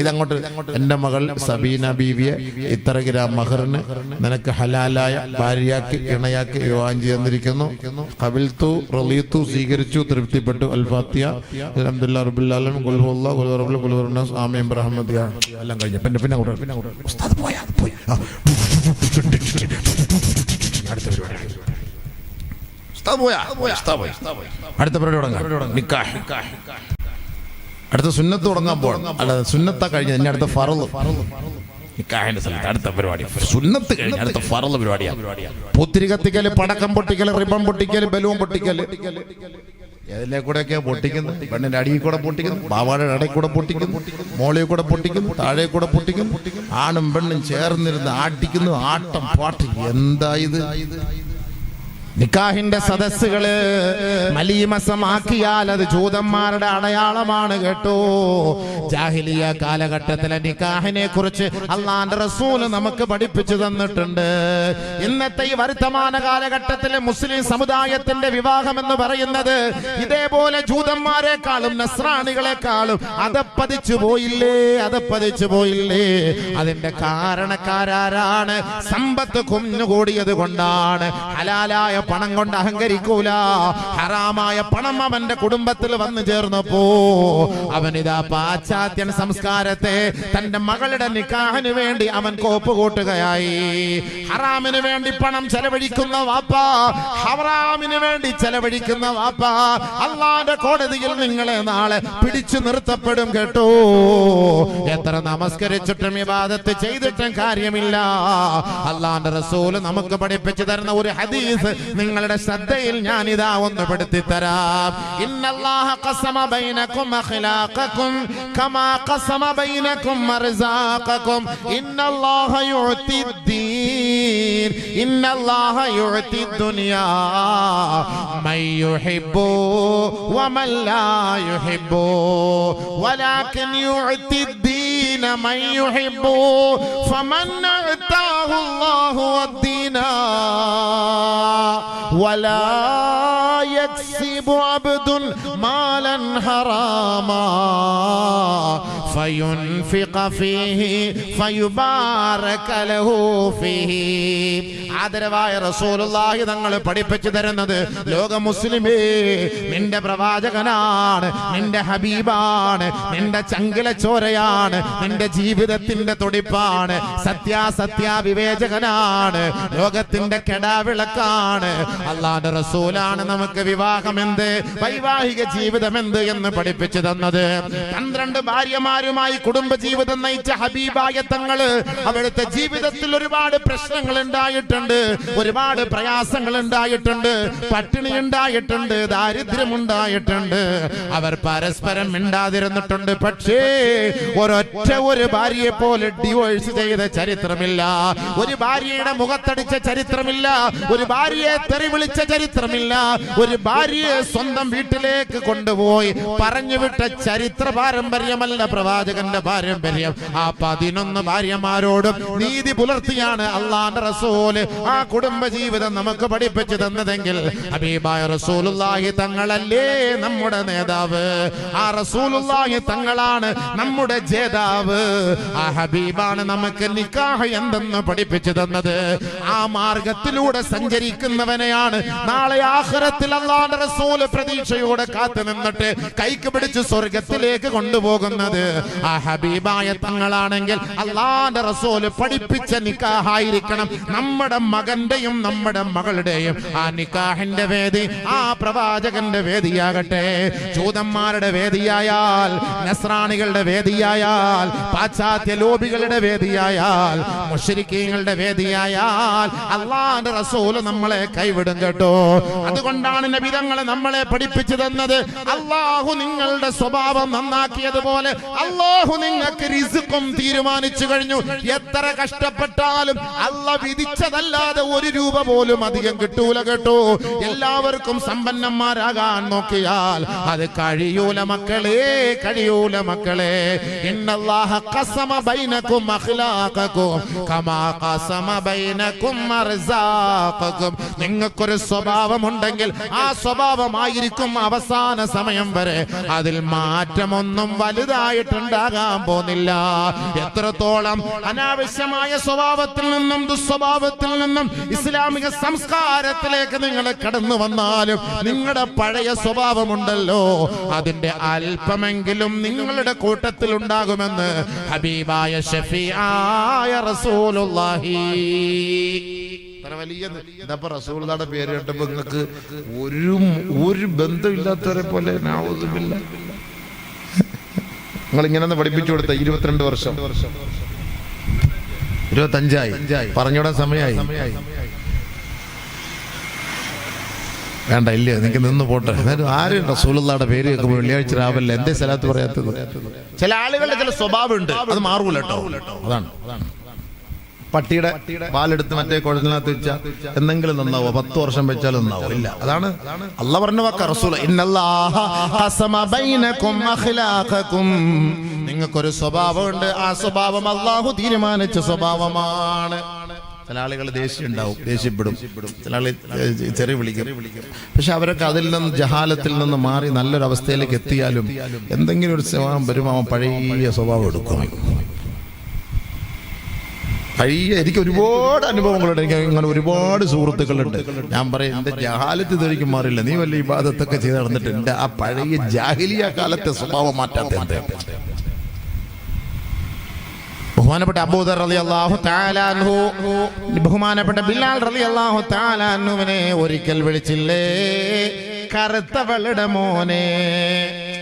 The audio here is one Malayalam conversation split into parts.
ഇതങ്ങോട്ട് എൻ്റെ മകൾ സബീന ബീവിയെ ഇത്ര ഗ്രാം മഹറിന് നിനക്ക് ഹലാലായ ഭാര്യയാക്കി ഇണയാക്കി വിവാഹം ചെയ്തിരിക്കുന്നു. ഖബിൽതു റളിതു സ്വീകരിച്ചു തൃപ്തിപ്പെട്ടു. അൽ ഫാത്തിഹ അൽഹംദുലില്ലാഹി റബ്ബിൽ ആലമീൻ ഖുൽ ഹുവല്ലാഹു ഖുൽ റബ്ബുൽ ഖുൽനാസ് ആമീൻ ബിറഹ്മതിക എല്ലാം കഴിഞ്ഞു. പിന്നെ ഉസ്താദ് പോയി അടുത്ത പരിപാടി അടുത്ത പരിപാടി തുടങ്ങാം. നിക്കാഹ് അടുത്ത സുന്നത്ത് തുടങ്ങാൻ പോകണം. അല്ലാതെ സുന്നത്താ കഴിഞ്ഞ ഇനി അടുത്ത ഫറള്. നിക്കാഹിന്റെ സ്ഥലത്ത് അടുത്ത പരിപാടി സുന്നത്ത് കഴിഞ്ഞ അടുത്ത ഫറള് പരിപാടിയാണ്. പൂത്തിരി കത്തിക്കല്, പടക്കം പൊട്ടിക്കല്, റിബൺ പൊട്ടിക്കല്, ബലൂൺ പൊട്ടിക്കല്, ഏതിലെ കൂടെയൊക്കെ പൊട്ടിക്കുന്നു. പെണ്ണിന്റെ അടിയിൽ കൂടെ പൊട്ടിക്കുന്നു, ബാവാടെ ഇടയിൽ കൂടെ പൊട്ടിക്കുന്നു, മോളിൽ കൂടെ പൊട്ടിക്കുന്നു, താഴെ കൂടെ പൊട്ടിക്കുന്നു. ആണും പെണ്ണും ചേർന്നിരുന്ന് ആട്ടിക്കുന്നു. ആട്ടം പാട്ട്. എന്താ ഇത്? നിക്കാഹിന്റെ സദസ്സുകള് മലീമസമാക്കിയാൽ അത് ജൂതന്മാരുടെ അടയാളമാണ് കേട്ടോ. ജാഹിലിയ കാലഘട്ടത്തിലെ നിക്കാഹിനെ കുറിച്ച് അള്ളാന്റെ റസൂൽ നമുക്ക് പഠിപ്പിച്ചു തന്നിട്ടുണ്ട്. ഇന്നത്തെ ഈ വർത്തമാന കാലഘട്ടത്തിലെ മുസ്ലിം സമുദായത്തിന്റെ വിവാഹം എന്ന് പറയുന്നത് ഇതേപോലെ ജൂതന്മാരെക്കാളും നസ്രാണികളെക്കാളും അതപ്പതിച്ചു പോയില്ലേ. അതിന്റെ കാരണക്കാരാണ്? സമ്പത്ത് കുഞ്ഞുകൂടിയത് കൊണ്ടാണ്. ഹലാലായ പണം കൊണ്ട് അഹങ്കരിക്കൂല. ഹറാമായ പണം അവന്റെ കുടുംബത്തിൽ വന്നു ചേർന്നപ്പോ അവനിതാ പാശ്ചാത്യ സംസ്കാരത്തെ തന്റെ മകളുടെ നിക്കാഹിന് വേണ്ടി അവൻ കോപ്പ് കൂട്ടുകയായി. ഹറാമിന് വേണ്ടി പണം ചെലവഴിക്കുന്ന വാപ്പ, ഹറാമിന് വേണ്ടി ചെലവഴിക്കുന്ന വാപ്പ അള്ളാന്റെ കോടതിയിൽ നിങ്ങളെ നാളെ പിടിച്ചു നിർത്തപ്പെടും കേട്ടോ. എത്ര നമസ്കരിച്ചിട്ടും ഇബാദത്ത് ചെയ്തിട്ടും കാര്യമില്ല. അള്ളാന്റെ റസൂൽ നമുക്ക് പഠിപ്പിച്ചു തരുന്ന ഒരു ഹദീസ് നിങ്ങളുടെ ശ്രദ്ധയിൽ ഞാൻ ഇതാ ഒന്ന് പെടുത്തി തരാം. ഇന്നല്ലാഹ ഖസമ ബൈനകും അഖ്ലാഖകും കമാ ഖസമ ബൈനകും അർസാഖകും ഇന്നല്ലാഹ യുഅ്തിദ്ദീൻ ഇന്നല്ലാഹ യുഅ്തിദ്ദുനിയാ മൻ യുഹിബ്ബു വമൻ ലാ യുഹിബ്ബു വലാകിൻ യുഅ്തിദ്ദീന മൻ യുഹിബ്ബു ഫമൻ അഅതാഹു അല്ലാഹു അദ്ദീനാ ولا يكسب عبد مالا حراما فينفق فيه فيبارك له فيه. ആദരവായ റസൂലുള്ളാഹി തങ്ങൾ പഠിപ്പിച്ചു തരുന്നത്, ലോക മുസ്ലിമേ, നിന്റെ പ്രവാചകനാണ്, നിന്റെ ഹബീബാണ്, നിന്റെ ചങ്കില ചോരയാണ്, നിന്റെ ജീവിതത്തിന്റെ തുടിപ്പാണ്, സത്യാസത്യ വിവേചകനാണ്, ലോകത്തിന്റെ കെടാവിളക്കാണ്. അല്ലാഹുവിന്റെ റസൂലാണ് നമുക്ക് വിവാഹം എന്ത്, വൈവാഹിക ജീവിതം എന്ത് എന്ന് പഠിപ്പിച്ചു തന്നത്. 12 ഭാര്യമാരുമായി കുടുംബ ജീവിതം നയിച്ച ഹബീബായ തങ്ങള് അവിടുത്തെ ജീവിതത്തിൽ ഒരുപാട് പ്രശ്നങ്ങൾ ഉണ്ടായിട്ടുണ്ട്, ഒരുപാട് പ്രയാസങ്ങൾ ഉണ്ടായിട്ടുണ്ട്, പട്ടിണി ഉണ്ടായിട്ടുണ്ട്, ദാരിദ്ര്യം ഉണ്ടായിട്ടുണ്ട്. അവർ പരസ്പരം മിണ്ടാതിരുന്നിട്ടുണ്ട്. പക്ഷേ ഒരു ഭാര്യയെ പോലെ ഡിവോഴ്സ് ചെയ്ത ചരിത്രമില്ല, ഒരു ഭാര്യയുടെ മുഖത്തടിച്ച ചരിത്രമില്ല, ഒരു ഭാര്യയെ തെറി വിളിച്ച ചരിത്രമില്ല, ഒരു ഭാര്യയെ സ്വന്തം വീട്ടിലേക്ക് കൊണ്ടുപോയി പറഞ്ഞു വിട്ട ചരിത്ര പാരമ്പര്യമല്ല പ്രവാചകന്റെ പാരമ്പര്യം. ആ 11 ഭാര്യമാരോടും നീതി പുലർത്തിയാണ് അള്ളാന്റെ റസൂല് ആ കുടുംബ ജീവിതം നമുക്ക് പഠിപ്പിച്ചു തന്നതെങ്കിൽ ഹബീബായ റസൂലുള്ളാഹി തങ്ങളല്ലേ നമ്മുടെ നേതാവ്. ആ റസൂലുള്ളാഹി തങ്ങളാണ് നമ്മുടെ ജേതാവ്. ആ ഹബീബാണ് നമുക്ക് നിക്കാഹ് എന്തെന്ന് പഠിപ്പിച്ചു തന്നത്. ആ മാർഗത്തിലൂടെ സഞ്ചരിക്കുന്നവനെയാണ് നാളെ ആഖിറത്തിൽ അല്ലാഹുവിന്റെ റസൂൽ പ്രതീക്ഷയോടെ കാത്തു നിന്നിട്ട് കൈക്ക് പിടിച്ച് സ്വർഗത്തിലേക്ക് കൊണ്ടുപോകുന്നത്. ആ ഹബീബായ തങ്ങളാണെങ്കിൽ അല്ലാഹുവിന്റെ റസൂൽ പഠിപ്പിച്ച നിക്കാഹായിരിക്കണം നമ്മുടെ മകന്റെയും നമ്മുടെ മകളുടെയും ആ നിക്കാഹിന്റെ വേദി ആ പ്രവാചകന്റെ വേദിയാകട്ടെ. ജൂതന്മാരുടെ വേദിയായാൽ, നസ്രാണികളുടെ വേദിയായാൽ, പാശ്ചാത്യ ലോബികളുടെ വേദിയായാൽ, മുശ്രിക്കീങ്ങളുടെ വേദിയായാൽ അല്ലാഹുവിന്റെ റസൂൽ നമ്മളെ കൈവിടും കേട്ടോ. അതുകൊണ്ടാണ് നബി തങ്ങളെ നമ്മളെ പഠിപ്പിച്ചു തന്നത്, അല്ലാഹു നിങ്ങളുടെ സ്വഭാവം നന്നാക്കിയതുപോലെ അല്ലാഹു നിങ്ങൾക്ക് റിസ്ഖും തീരുമാനിച്ചു കഴിഞ്ഞു. എത്ര കഷ്ടപ്പെട്ടാലും അല്ലാഹ് വിധിച്ചതല്ലാതെ 1 രൂപ പോലും അധികം കിട്ടൂല കേട്ടോ. എല്ലാവർക്കും സമ്പന്നന്മാരാകാൻ നോക്കിയാൽ അത് കഴിയൂല മക്കളെ, കഴിയൂല മക്കളെ. ഇന്നല്ലാഹ ഖസമ ബൈനകും അഖ്ലാഖകും കമാ ഖസമ ബൈനകും അർസാഖകും. നിങ്ങൾക്കൊരു സ്വഭാവമുണ്ടെങ്കിൽ ആ സ്വഭാവമായിരിക്കും അവസാന സമയം വരെ. അതിൽ മാറ്റമൊന്നും വലുതായിട്ട് ഉണ്ടാകാൻ പോകുന്നില്ല. എത്രത്തോളം അനാവശ്യമായ സ്വഭാവത്തിൽ നിന്നും ദുസ്വഭാവത്തിൽ നിന്നും ഇസ്ലാമിക സംസ്കാരത്തിലേക്ക് നിങ്ങൾ കടന്നു വന്നാലും നിങ്ങളുടെ പഴയ സ്വഭാവമുണ്ടല്ലോ, അതിന്റെ അല്പമെങ്കിലും നിങ്ങളുടെ കൂട്ടത്തിൽ ഉണ്ടാകുമെന്ന് ഹബീബായ ഷഫീആയ റസൂലുള്ളാഹി. വലിയ റസൂലുള്ളാഹിയുടെ പേര് കേട്ടപ്പോ നിങ്ങൾക്ക് ഒരു ബന്ധമില്ലാത്തവരെ പോലെ നിങ്ങൾ ഇങ്ങനെ പഠിപ്പിച്ചു കൊടുത്ത 22 വർഷം 25ആയി പറഞ്ഞോടാൻ സമയമായി. വേണ്ട, ഇല്ല, നിങ്ങൾക്ക് നിന്ന് പോട്ടെ. ആരും റസൂലുള്ളാഹിയുടെ പേര് കേൾക്കുമ്പോൾ വെള്ളിയാഴ്ച രാവിലെ എന്തേ സലാത്ത് പറയാത്തത്? ചില ആളുകളുടെ ചില സ്വഭാവം ഉണ്ട്, അത് മാറൂല കേട്ടോ. അതാണ് പട്ടിയുടെ പാലെടുത്ത് മറ്റേ കുഴലിനകത്ത് വെച്ചാൽ എന്തെങ്കിലും നന്നാവോ? 10 വർഷം വെച്ചാൽ നന്നാവോ? ഇല്ല. അതാണ് അല്ലാഹ് പറഞ്ഞ വാക്ക റസൂൽ, ഇന്നല്ലാഹ ഖസമ ബൈനകും അഖ്ലാഖകും. നിങ്ങൾക്കൊരു സ്വഭാവമുണ്ട്, ആ സ്വഭാവം അല്ലാഹു തീരുമാനിച്ച സ്വഭാവമാണ്. ചില ആളുകൾ ദേഷ്യം ഉണ്ടാവും, ദേഷ്യപ്പെടും, ചില ആളുകൾ ചെറിയ വിളിക്കും. പക്ഷെ അവരൊക്കെ അതിൽ നിന്ന് ജഹാലത്തിൽ നിന്ന് മാറി നല്ലൊരു അവസ്ഥയിലേക്ക് എത്തിയാലും എന്തെങ്കിലും ഒരു സ്വഭാവം വരുമ്പോൾ അവൻ പഴയ സ്വഭാവം എടുക്കും. എനിക്ക് ഒരുപാട് അനുഭവങ്ങളുണ്ട്, എനിക്ക് അങ്ങനെ ഒരുപാട് സുഹൃത്തുക്കളുണ്ട്. ഞാൻ പറയും, എന്റെ ജഹാലത്ത് ഇതൊരിക്കും മാറില്ല, നീ വല്ല ഇബാദത്തൊക്കെ ചെയ്ത് നടന്നിട്ട് എന്റെ ആ പഴയ ജാഹിലിയ കാലത്തെ സ്വഭാവം മാറ്റാത്ത എന്താ? ബഹുമാനപ്പെട്ട അബൂദർ റളിയല്ലാഹു തആല അൻഹു, ബഹുമാനപ്പെട്ട ബിലാൽ റളിയല്ലാഹു തആല അൻഹുവിനെ ഒരിക്കൽ വിളിച്ചില്ലേ, കറുത്തവളുടെ മോനെ.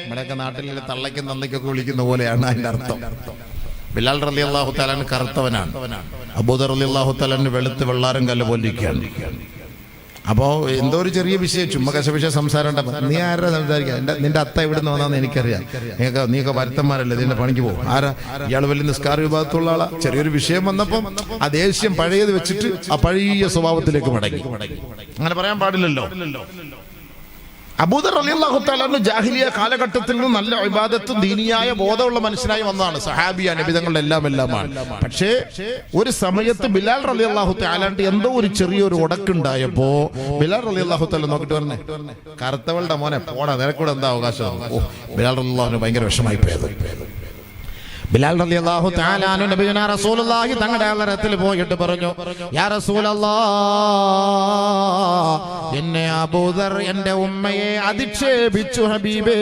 നമ്മുടെയൊക്കെ നാട്ടിൽ തള്ളയ്ക്കും നന്ദിക്കൊക്കെ വിളിക്കുന്ന പോലെയാണ് അതിന്റെ അർത്ഥം. ബിലാൽ റളിയല്ലാഹു തആല കറുത്തവനാണ്, അബൂദർ റളിയല്ലാഹു തആല വെളുത്ത് വെള്ളാരം കല്ല് പോലിരിക്കുകയാണ്. അപ്പോൾ എന്തോ ഒരു ചെറിയ വിഷയം, ചുമ്മാ കശപിശ സംസാരം ഉണ്ട്. നീ ആരാ സംസാരിക്കുക? നിന്റെ അത്ത എവിടുന്ന് വന്നാന്ന് എനിക്കറിയാം, നീയൊക്കെ വരുത്തന്മാരല്ലേ, നിന്റെ പണിക്ക് പോകും. ആരാ ഇയാൾ? വലിയ നിസ്കാര വിഭാഗത്തുള്ള ആളാ. ചെറിയൊരു വിഷയം വന്നപ്പം ആ ദേഷ്യം പഴയത് വെച്ചിട്ട് ആ പഴയ സ്വഭാവത്തിലേക്ക് മടങ്ങി. അങ്ങനെ പറയാൻ പാടില്ലല്ലോ. അബൂദർ റളിയല്ലാഹു തആല ജാഹിലിയ കാലഘട്ടത്തിൽ നിന്ന് നല്ല ഇബാദത്തും ദീനിയായ ബോധമുള്ള മനുഷ്യനായി വന്നതാണ്. സഹാബിയ നബിതങ്ങളുടെ എല്ലാമാണ്. പക്ഷേ ഒരു സമയത്ത് ബിലാൽ റളിയല്ലാഹു തആല എന്തോ ഒരു ചെറിയൊരു ഉടക്കുണ്ടായപ്പോ ബിലാൽ റളിയല്ലാഹു തആല നോക്കിട്ട് പറഞ്ഞേ, കറുത്തവളുടെ മോനെ പോടാ, നിനക്കൂടെ എന്താ അവകാശം? ബിലാൽ റളിയല്ലാഹുവിന് ഭയങ്കര വിഷമായി പോയത്. ബിലാൽ റളിയല്ലാഹു തആല അൻഹു നബിയുനാ റസൂലുള്ളാഹി തങ്ങളുടെ അലറത്തിൽ പോയിട്ട് പറഞ്ഞു, യാ റസൂലല്ലാഹ്, എന്നെ അബൂദർ എന്റെ ഉമ്മയെ അധിക്ഷേപിച്ചു ഹബീബേ,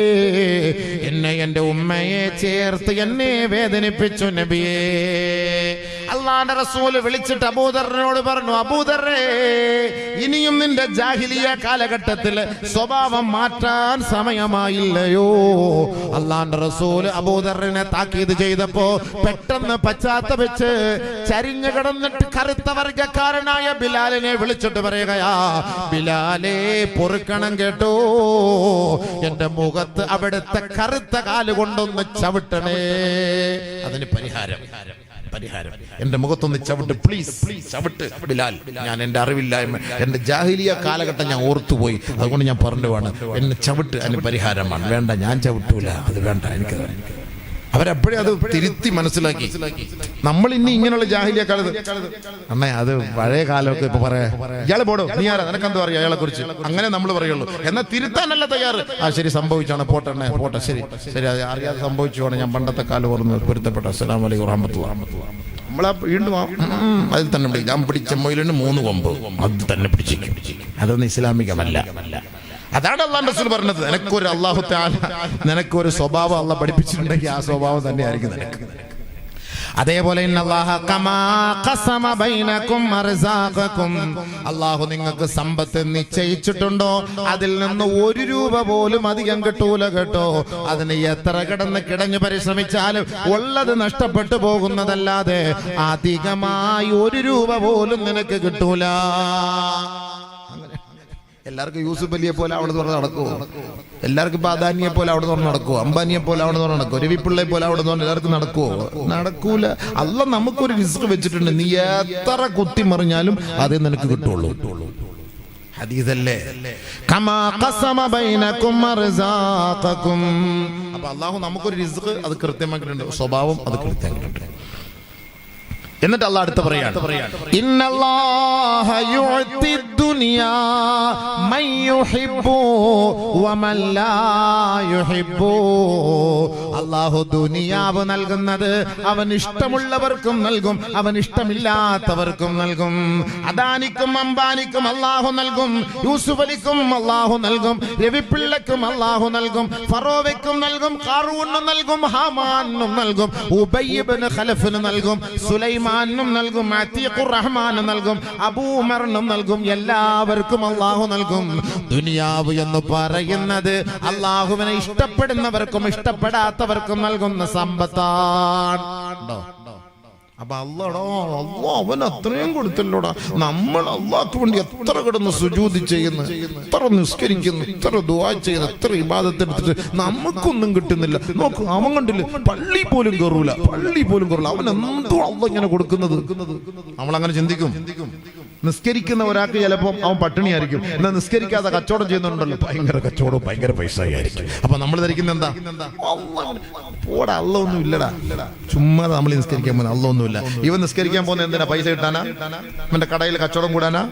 എന്റെ ഉമ്മയെ ചേർത്ത് എന്നെ വേദനിപ്പിച്ചു നബിയേ. അല്ലാഹുവിന്റെ റസൂൽ വിളിച്ചിട്ട് അബൂദറിനോട് പറഞ്ഞു, അബൂദറേ, ഇനിയും നിന്റെ ജാഹിലിയ കാലഘട്ടത്തിൽ സ്വഭാവം മാറ്റാൻ സമയമായില്ലയോ? അല്ലാഹുവിന്റെ റസൂൽ അബൂദറിനെ താക്കീത് ചെയ്തപ്പോ പെട്ടെന്ന് പശ്ചാത്തപിച്ച് ചരിഞ്ഞു കിടന്നിട്ട് കറുത്ത വർഗക്കാരനായ ബിലാലിനെ വിളിച്ചിട്ട് പറയുകയാ, ബിലാലേ, പൊറുക്കണം കേട്ടോ, എന്റെ മുഖത്ത് അവിടുത്തെ കറുത്ത കാലുകൊണ്ടൊന്ന് ചവിട്ടണേ, അതിന് പരിഹാരം. എന്റെ മുഖത്തൊന്ന് ചവിട്ട്, പ്ലീസ് ചവിട്ട് ബിലാൽ. ഞാൻ എന്റെ അറിവില്ലായ്മ, എന്റെ ജാഹിലിയ കാലഘട്ടം ഞാൻ ഓർത്തുപോയി, അതുകൊണ്ട് ഞാൻ പറഞ്ഞുവാണ്, എന്നെ ചവിട്ട്, അതിന് പരിഹാരമാണ്. വേണ്ട, ഞാൻ ചവിട്ടൂല, അത് വേണ്ട, എനിക്ക്. അവരപ്പോഴേ അത് തിരുത്തി മനസ്സിലാക്കി. നമ്മൾ ഇനി ഇങ്ങനെയുള്ള ജാഹിലിയ കാലത്ത് അമ്മേ, അത് പഴയ കാലമൊക്കെ ഇപ്പൊ പറയാ, ഇയാള് പോടോ, നീ ആരാ, നിനക്കെന്താ പറയാ അയാളെ കുറിച്ച്? അങ്ങനെ നമ്മൾ പറയുള്ളൂ. എന്നാൽ തിരുത്താനല്ല തയ്യാറ്. ആ ശരി, സംഭവിച്ചാണ്, പോട്ടെ പോട്ടെ, ശരി ശരി, അത് അറിയാതെ സംഭവിച്ചുവാണ്, ഞാൻ പണ്ടത്തെ കാലം ഓർമ്മ പൊരുത്തപ്പെട്ട. അസ്സലാമു അലൈക്കും വറഹ്മത്തുള്ളാഹി. നമ്മളാ വീണ്ടും അതിൽ തന്നെ പിടിക്കും. ഞാൻ പിടിച്ച മൊയിലിന് 3 കൊമ്പ്, അത് തന്നെ പിടിച്ചിരിക്കും. അതൊന്നും ഇസ്ലാമികമല്ല. അതാണ് അല്ലാഹു റസൂൽ പറഞ്ഞത്, നിനക്കൊരു അല്ലാഹു തആല നിനക്കൊരു സ്വഭാവം അല്ലാഹ് പഠിപ്പിച്ചിട്ടുണ്ടെങ്കിൽ ആ സ്വഭാവം തന്നെയായിരിക്കും നിനക്ക്. അതേപോലെ അല്ലാഹു നിങ്ങൾക്ക് സമ്പത്ത് നിശ്ചയിച്ചിട്ടുണ്ടോ, അതിൽ നിന്ന് 1 രൂപ പോലും അധികം കിട്ടൂല കേട്ടോ. അതിന് എത്ര കിടഞ്ഞു പരിശ്രമിച്ചാലും ഉള്ളത് നഷ്ടപ്പെട്ടു പോകുന്നതല്ലാതെ അധികമായി 1 രൂപ പോലും നിനക്ക് കിട്ടൂല. എല്ലാവർക്കും യൂസുഫ് അലിയെ പോലെ അവിടെ തുറന്ന് നടക്കുമോ? എല്ലാവർക്കും ഇപ്പൊ അദാനിയെ പോലെ അവിടെ തുറന്ന് നടക്കുമോ? അംബാനിയെ പോലെ അവിടെ തുറന്ന് നടക്കുമോ? രവിപിള്ളയെ പോലെ അവിടെ തുറന്ന് എല്ലാവർക്കും നടക്കുമോ? നടക്കൂല. അല്ലാഹ് നമുക്കൊരു റിസ്ക് വെച്ചിട്ടുണ്ട്. നീ എത്ര കുത്തി മറിഞ്ഞാലും അതേ നിനക്ക് കിട്ടുള്ളൂ. ഹദീസല്ലേ, കമാ ഖസമ ബൈനകും അർസാഖകും. അപ്പോൾ അല്ലാഹു നമുക്കൊരു റിസ്ക് അത് കൃത്യമാക്കിയിട്ടുണ്ട്, സ്വഭാവം അത് കൃത്യമാക്കിയിട്ടുണ്ട്. എന്നിട്ട് അല്ലാഹ് അടുത്ത പറയാണ്, ഇന്നല്ലാഹ യുഅതി ദുനിയാ മൻ യുഹിബ്ബു വമൻ ലാ യുഹിബ്ബു. അല്ലാഹു ദുനിയാവ് നൽകുന്നത് അവൻ ഇഷ്ടമുള്ളവർക്കും നൽകും, അവൻ ഇഷ്ടമില്ലാത്തവർക്കും നൽകും. അദാനിക്കും അംബാനിക്കും അല്ലാഹു നൽകും, യൂസുഫ് അലിക്കും അല്ലാഹു നൽകും, രവിപിള്ളക്കും അല്ലാഹു നൽകും, ഫറോവയ്ക്കും നൽകും, ഖാറൂനും നൽകും, ഹാമാനും നൽകും, ഉബയ്യ് ഇബ്നു ഖലഫിനും നൽകും, സുലൈമാനും നൽകും, അതീഖുർ റഹ്മാനും നൽകും, അബൂമറിനും നൽകും. എല്ലാവർക്കും അല്ലാഹു നൽകും. ദുനിയാവ് എന്ന് പറയുന്നത് അല്ലാഹുവിനെ ഇഷ്ടപ്പെടുന്നവർക്കും ഇഷ്ടപ്പെടാത്തവർക്കും നൽകുന്ന സമ്പത്താണ്. അപ്പൊ അല്ലാഹ് അവൻ അത്രയും കൊടുത്തല്ലോടാ. നമ്മൾ അല്ലാഹ്ക്ക് വേണ്ടി എത്ര കിടന്ന് സുജൂദ് ചെയ്യുന്നു, എത്ര നിസ്കരിക്കുന്നു, എത്ര ദുആ ചെയ്യുന്നു, എത്ര ഇബാദത്ത് എടുത്തിട്ട് നമുക്കൊന്നും കിട്ടുന്നില്ല. നോക്ക്, അവൻ കണ്ടില്ല, പള്ളി പോലും കയറൂല. അവൻ എന്തോ അല്ലാഹ് ഇങ്ങനെ കൊടുക്കുന്നത്. നമ്മളങ്ങനെ ചിന്തിക്കും. നിസ്കരിക്കുന്ന ഒരാൾക്ക് ചിലപ്പോൾ അവൻ പട്ടിണിയായിരിക്കും, എന്നാൽ നിസ്കരിക്കാതെ കച്ചവടം ചെയ്യുന്നുണ്ടല്ലോ, ഭയങ്കര കച്ചവടവും ഭയങ്കര പൈസ ആയിരിക്കും. അപ്പൊ നമ്മൾ ധരിക്കുന്ന എന്താ, പോടാ അല്ലാഹ് ഒന്നും ഇല്ലടാ, ചുമ്മാ നമ്മൾ നിസ്കരിക്കാൻ പോകുന്ന അല്ലാഹ് ഒന്നുമില്ല. ഇവൻ നിസ്കരിക്കാൻ പോകുന്ന എന്തിനാ? പൈസ കിട്ടാനാ? ഇവന്റെ കടയിൽ കച്ചവടം കൂടാനാ?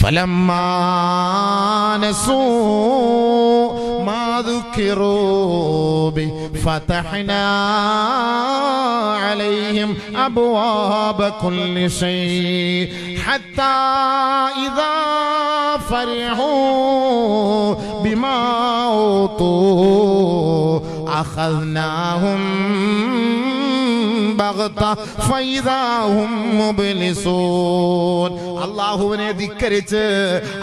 فلما نسوا ما ذكروا به فتحنا عليهم أبواب كل شيء حتى إذا فرحوا بما أوتوا أخذناهم അല്ലാഹുവിനെ ധിക്കരിച്ച്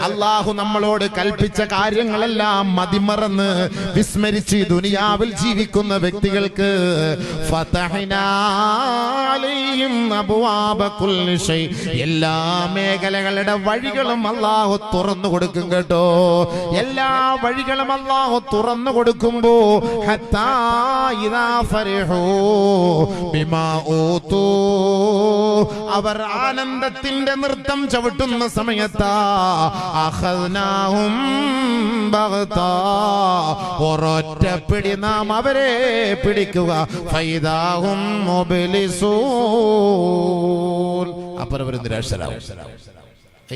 അല്ലാഹു നമ്മളോട് കൽപ്പിച്ച കാര്യങ്ങളെല്ലാം മതിമറന്ന് വിസ്മരിച്ച് ദുനിയാവിൽ ജീവിക്കുന്ന വ്യക്തികൾക്ക് എല്ലാ മേഖലകളുടെ വഴികളും അല്ലാഹു തുറന്നു കൊടുക്കും കേട്ടോ. എല്ലാ വഴികളും അല്ലാഹു തുറന്നു കൊടുക്കുമ്പോ ഹത്താ ഇദാ ഫരിഹൂ ബിമാ ഊതു, അവർ ആനന്ദത്തിന്റെ നൃത്തം ചവിട്ടുന്ന സമയത്താ അഖദ്നാഹും ബഗ്താ, ഒരൊറ്റ പിടി നാം അവരെ പിടിക്കുക. ഫൈദാഹും മുബ്ലിസൂൻ, അപ്പോൾ അവർ നിരാശരാകും.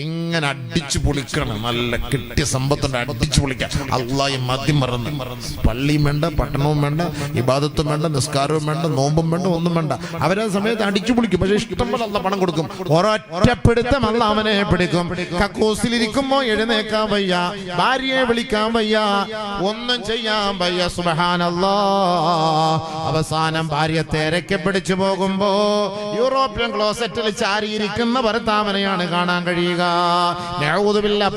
ഇങ്ങനെ അടിച്ചു പൊളിക്കണം. നല്ല കിട്ടിയ സമ്പത്തുണ്ട്, അടിച്ചു പൊളിക്കാം. അല്ലാഹ് മതി മറന്ന് പള്ളിയും വേണ്ട, പട്ടണവും വേണ്ട, ഇബാദത്തും വേണ്ട, നിസ്കാരവും വേണ്ട, നോമ്പും വേണ്ട, ഒന്നും വേണ്ട. അവരാ സമയത്ത് അടിച്ചു പൊളിക്കും. പക്ഷെ ഇഷ്ടം പോലെ അല്ലാഹ് പണം കൊടുക്കും. ഒരൊറ്റപ്പിടുത്തം അല്ലാഹ് അവനെ പിടിക്കും. കക്കൂസിലിരിക്കുമ്പോ എഴുന്നേക്കാൻ വയ്യ, ഭാര്യയെ വിളിക്കാൻ വയ്യ, ഒന്നും ചെയ്യാൻ വയ്യ. സുബ്ഹാനല്ലാഹ്. അവസാനം ഭാര്യ തേരക്കെ പിടിച്ചു പോകുമ്പോ യൂറോപ്യൻ ക്ലോസറ്റിൽ ചാരിയിരിക്കുന്ന ഭർത്താവിനെയാണ് കാണാൻ കഴിയുക.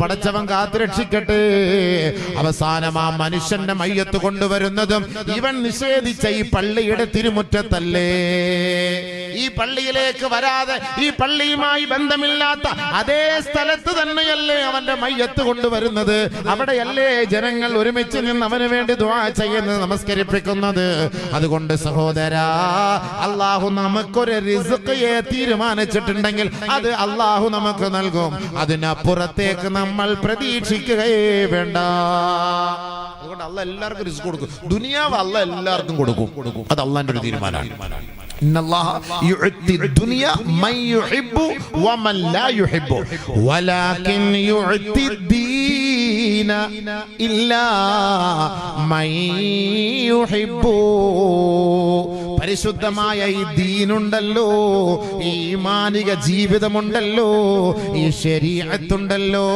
പടച്ചവൻ കാത്തുരക്ഷിക്കട്ടെ. അവസാനം ആ മനുഷ്യന്റെ മയ്യത്ത് കൊണ്ടുവരുന്നതും ഇവൻ നിഷേധിച്ച ഈ പള്ളിയുടെ തിരുമുറ്റത്തല്ലേ. ഈ പള്ളിയിലേക്ക് വരാതെ, ഈ പള്ളിയുമായി ബന്ധമില്ലാത്ത അതേ സ്ഥലത്ത് തന്നെയല്ലേ അവന്റെ മയ്യത്ത് കൊണ്ടുവരുന്നത്. അവിടെയല്ലേ ജനങ്ങൾ ഒരുമിച്ച് നിന്ന് അവന് വേണ്ടി ദുആ ചെയ്യുന്നത്, നമസ്കരിപ്പിക്കുന്നത്. അതുകൊണ്ട് സഹോദരാ, അല്ലാഹു നമുക്കൊരു റിസ്ഖിയെ തീരുമാനിച്ചിട്ടുണ്ടെങ്കിൽ അത് അല്ലാഹു നമുക്ക് നൽകും. അതിനപ്പുറത്തേക്ക് നമ്മൾ പ്രതീക്ഷിക്കുകയേ വേണ്ട. അതുകൊണ്ട് അല്ലാഹ് എല്ലാവർക്കും റിസ്ക് കൊടുക്കും. ദുനിയാവ് അല്ലാഹ് എല്ലാവർക്കും കൊടുക്കും. അത് അല്ലാഹുവിന്റെ ഒരു തീരുമാനമാണ്. ഇന്നല്ലാഹ യുഅതി ദുനിയ മൻ യുഹിബ്ബു വമൻ ലാ യുഹിബ്ബു വലാകിൻ യുഅതി ദീന ഇല്ലാ മൻ യുഹിബ്ബു. പരിശുദ്ധമായ ഈ ദീനുണ്ടല്ലോ, ഈ ഈമാനിക ജീവിതമുണ്ടല്ലോ, ഈ ശരീഅത്തുണ്ടല്ലോ,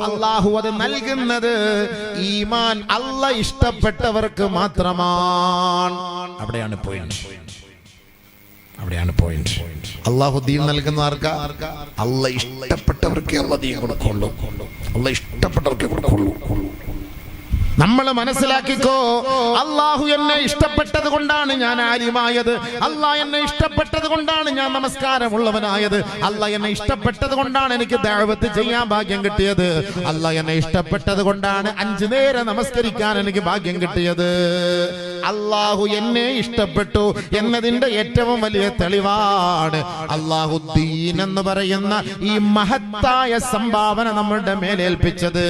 അല്ലാഹു അത് നൽകുന്നത് ഈമാൻ അല്ലാഹ് ഇഷ്ടപ്പെട്ടവർക്ക് മാത്രമാണ്. അവിടെയാണ് പോയിന്റ്. അല്ലാഹു ദീൻ നൽകുന്ന ആർക്കാ? അല്ലാഹ് ഇഷ്ടപ്പെട്ടവർക്ക് അല്ലാഹ് ദീൻ കൊടുക്കുള്ളൂ. അല്ലാഹ് ഇഷ്ടപ്പെട്ടവർക്ക് കൊടുക്കുള്ളൂ. നമ്മൾ മനസ്സിലാക്കിക്കോ, അല്ലാഹു എന്നെ ഇഷ്ടപ്പെട്ടത് കൊണ്ടാണ് ഞാൻ ആലിമായത്. അല്ലാഹ് എന്നെ ഇഷ്ടപ്പെട്ടത് കൊണ്ടാണ് ഞാൻ നമസ്കാരമുള്ളവനായത്. അല്ലാഹ് എന്നെ ഇഷ്ടപ്പെട്ടത് കൊണ്ടാണ് എനിക്ക് ദഅവത്ത് ചെയ്യാൻ ഭാഗ്യം കിട്ടിയത്. അല്ലാഹ് എന്നെ ഇഷ്ടപ്പെട്ടത് കൊണ്ടാണ് 5 നേരം നമസ്കരിക്കാൻ എനിക്ക് ഭാഗ്യം കിട്ടിയത്. അല്ലാഹു എന്നെ ഇഷ്ടപ്പെട്ടു എന്നതിന്റെ ഏറ്റവും വലിയ തെളിവാണ് അല്ലാഹു ദീൻ എന്ന് പറയുന്ന ഈ മഹത്തായ സംഭാവന നമ്മളുടെ മേലേൽപ്പിച്ചത്.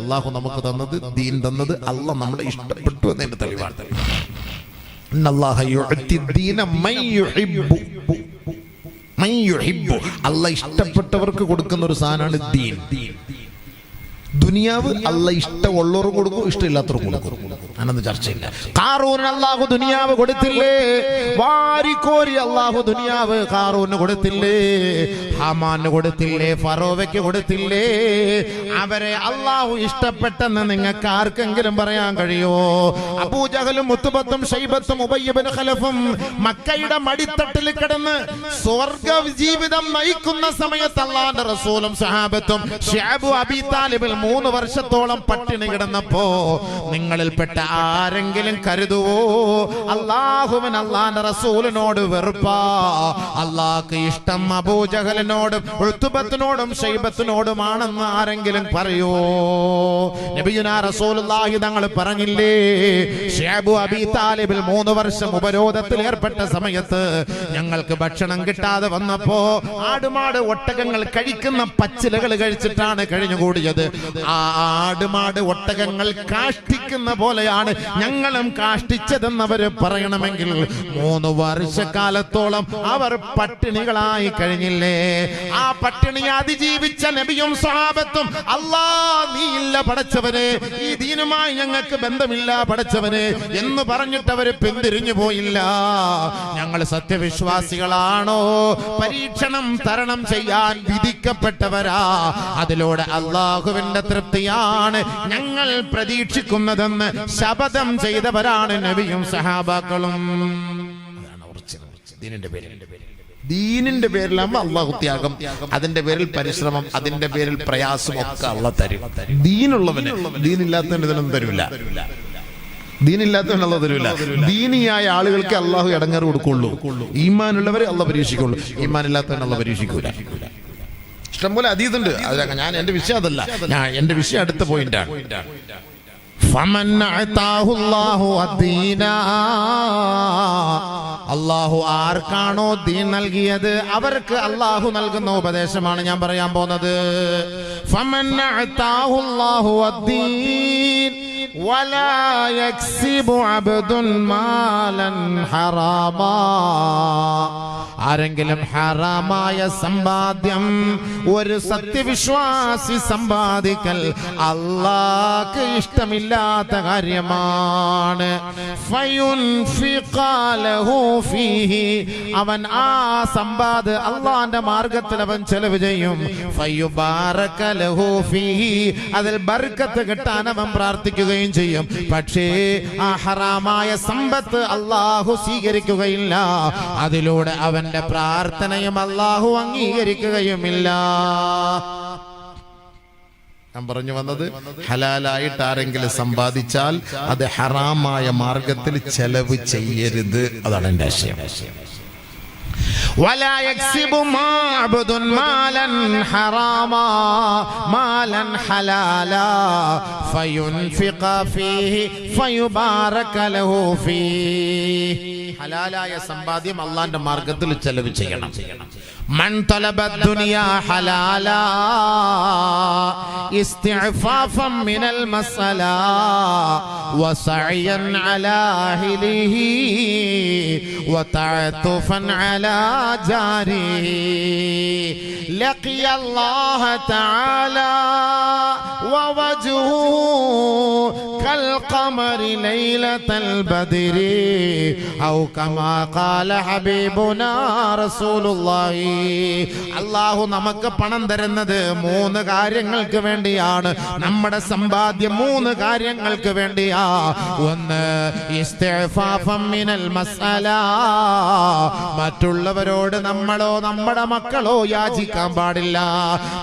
അല്ലാഹു നമുക്ക് തന്നത്, ദീൻ തന്നത്, അല്ലാഹ് നമ്മളെ ഇഷ്ടപ്പെട്ടു എന്നതിന്റെ തെളിവാണ്. ഇന്നല്ലാഹ യുഅതി ദീന മൻ യുഹിബ്ബു. അല്ലാഹ് ഇഷ്ടപ്പെട്ടവർക്ക് കൊടുക്കുന്ന ഒരു സാധനമാണ് ദീൻ. ദുനിയാവ് അല്ലാഹ് ഇഷ്ടമുള്ളവർക്ക് കൊടുക്കും, ഇഷ്ടമില്ലാത്തവർക്ക് കൊടുക്കും. അതൊന്നും ചർച്ചയില്ല. ഖാറൂന് അല്ലാഹു ദുനിയാവ് കൊടുത്തില്ലേ? വാരിക്കോരി അല്ലാഹു ദുനിയാവ് ഖാറൂന് കൊടുത്തില്ലേ? ഹാമാന് കൊടുത്തില്ലേ? ഫറോവയ്ക്ക് കൊടുത്തില്ലേ? അവരെ അല്ലാഹു ഇഷ്ടപ്പെട്ടെന്ന് നിങ്ങൾക്ക് ആർക്കെങ്കിലും പറയാൻ കഴിയുമോ? അബൂജഹലും മുത്തുബത്തും ഷൈബത്തും ഉബയ്യ് ഇബ്നു ഖലഫും മക്കയുടെ മടിത്തട്ടിൽ കിടന്ന് സ്വർഗ ജീവിതം നയിക്കുന്ന സമയത്ത് അല്ലാഹുവിന്റെ റസൂലും സഹാബത്തും ശഅബു അബീ താലിബിൽ 3 വർഷത്തോളം പട്ടിണി കിടന്നപ്പോ നിങ്ങളിൽപ്പെട്ട ആരെങ്കിലും കരുതുവോ അല്ലാഹുവിന് അല്ലാഹുവിന്റെ റസൂലിനോട് വെറുപ്പാ? അല്ലാഹുക്ക് ഇഷ്ടം അബൂജഹലിനോടും ഉത്ബത്തിനോടും ഷൈബത്തിനോടുമാണെന്ന് ആരെങ്കിലും പറയോ? നബിയുനാ റസൂലുള്ളാഹി തങ്ങൾ പറഞ്ഞില്ലേ, ശഅബു അബീ താലിബിൽ 3 വർഷം ഉപരോധത്തിൽ ഏർപ്പെട്ട സമയത്ത് ഞങ്ങൾക്ക് ഭക്ഷണം കിട്ടാതെ വന്നപ്പോ ആടുമാട് ഒട്ടകങ്ങൾ കഴിക്കുന്ന പച്ചിലകൾ കഴിച്ചിട്ടാണ് കഴിഞ്ഞുകൂടിയത്. ആ ആടുമാട് ഒട്ടകങ്ങൾ കാഷ്ടിക്കുന്ന പോലെയാണ് ഞങ്ങളും കാഷ്ടിച്ചതെന്നവര് പറയണമെങ്കിൽ 3 വർഷക്കാലത്തോളം അവർ പട്ടിണികളായി കഴിഞ്ഞില്ലേ? ആ പട്ടിണി അതിജീവിച്ച നബിയും സ്വഹാബത്തും അല്ലാ നീ ഇല്ല പടച്ചവനെ, ഈ ദീനുമായി ഞങ്ങൾക്ക് ബന്ധമില്ല പടച്ചവനെ എന്ന് പറഞ്ഞിട്ടവര് പിന്തിരിഞ്ഞു പോയില്ല. ഞങ്ങൾ സത്യവിശ്വാസികളാണോ? പരീക്ഷണം തരണം ചെയ്യാൻ വിധിക്കപ്പെട്ടവരാ. അതിലൂടെ അല്ലാഹുവിന്റെ തൃപ്തിയാണ് ഞങ്ങൾ പ്രതീക്ഷിക്കുന്നതെന്ന് ശപഥം ചെയ്തവരാണ് നബിയും സഹാബാക്കളും. ദീനിന്റെ പേരിലാകുമ്പോ അള്ളാഹു ത്യാഗം, അതിന്റെ പേരിൽ പരിശ്രമം, അതിന്റെ പേരിൽ പ്രയാസം ഒക്കെ അള്ളാഹ് തരും. ദീനുള്ളവന്, ദീനില്ലാത്തവന് ഇതിനൊന്നും തരൂല. ദീനില്ലാത്തവൻ അള്ളാഹ് തരൂല. ദീനിയായ ആളുകൾക്ക് അള്ളാഹു ഇടങ്ങേറ് കൊടുക്കുള്ളൂ. ഈമാനുള്ളവരെ അള്ളാഹ് പരീക്ഷിക്കുള്ളൂ, ഈമാനില്ലാത്തവൻ അള്ളാഹ് പരീക്ഷിക്കൂല. ഇഷ്ടംപോലെ അതീതുണ്ട്. ഞാൻ എന്റെ വിഷയം അതല്ല, എന്റെ വിഷയം അടുത്ത പോയിന്റാണ്. അള്ളാഹു ആർക്കാണോ ദീൻ നൽകിയത് അവർക്ക് അള്ളാഹു നൽകുന്ന ഉപദേശമാണ് ഞാൻ പറയാൻ പോകുന്നത്. ولا يكسب عبد مالا حراما. ആരെങ്കിലും ഹറാമായ സമ്പാദ്യം ഒരു സത്യവിശ്വാസി സമ്പാദിക്കൽ അല്ലാഹ്ക്ക് ഇഷ്ടമില്ലാത്ത കാര്യമാണ്. അവൻ ആ സമ്പാദ് അള്ളാന്റെ മാർഗത്തിൽ അവൻ ചെലവ് ചെയ്യും. അതിൽ ബർക്കത്ത് കിട്ടാൻ അവൻ പ്രാർത്ഥിക്കുകയും ചെയ്യും. പക്ഷേ ആ ഹറാമായ സമ്പത്ത് അല്ലാഹു സ്വീകരിക്കുകയില്ല. അതിലൂടെ അവൻ പ്രാർത്ഥനയും അല്ലാഹു അംഗീകരിക്കുകയുമില്ല. ഞാൻ പറഞ്ഞു വന്നത്, ഹലാലായിട്ട് ആരെങ്കിലും സമ്പാദിച്ചാൽ അത് ഹറാമായ മാർഗത്തിൽ ചെലവ് ചെയ്യരുത്. അതാണ് എന്റെ ആശയം. ولا يكسب عبد مالا حراما مالا حلالا فينفق فيه فيبارك له فيه. ഹലാലായ സമ്പാദ്യം അല്ലാഹുവിന്റെ മാർഗത്തിൽ ചെലവ് ചെയ്യണം. من طلب الدنيا حلالا استعفافا من المسألة وسعيا على أهله وتعطفا على جاره لقي الله تعالى ووجهه كالقمر ليلة البدر أو كما قال حبيبنا رسول الله. അല്ലാഹു നമുക്ക് പണം തരുന്നത് 3 കാര്യങ്ങൾക്ക് വേണ്ടിയാണ്. നമ്മുടെ സമ്പാദ്യം 3 കാര്യങ്ങൾക്ക് വേണ്ടിയാ. ഒന്ന്, ഇസ്തിഗ്ഫാഫൻ മിനൽ മസ്അല. മറ്റുള്ളവരോട് നമ്മളോ നമ്മുടെ മക്കളോ യാചിക്കാൻ പാടില്ല.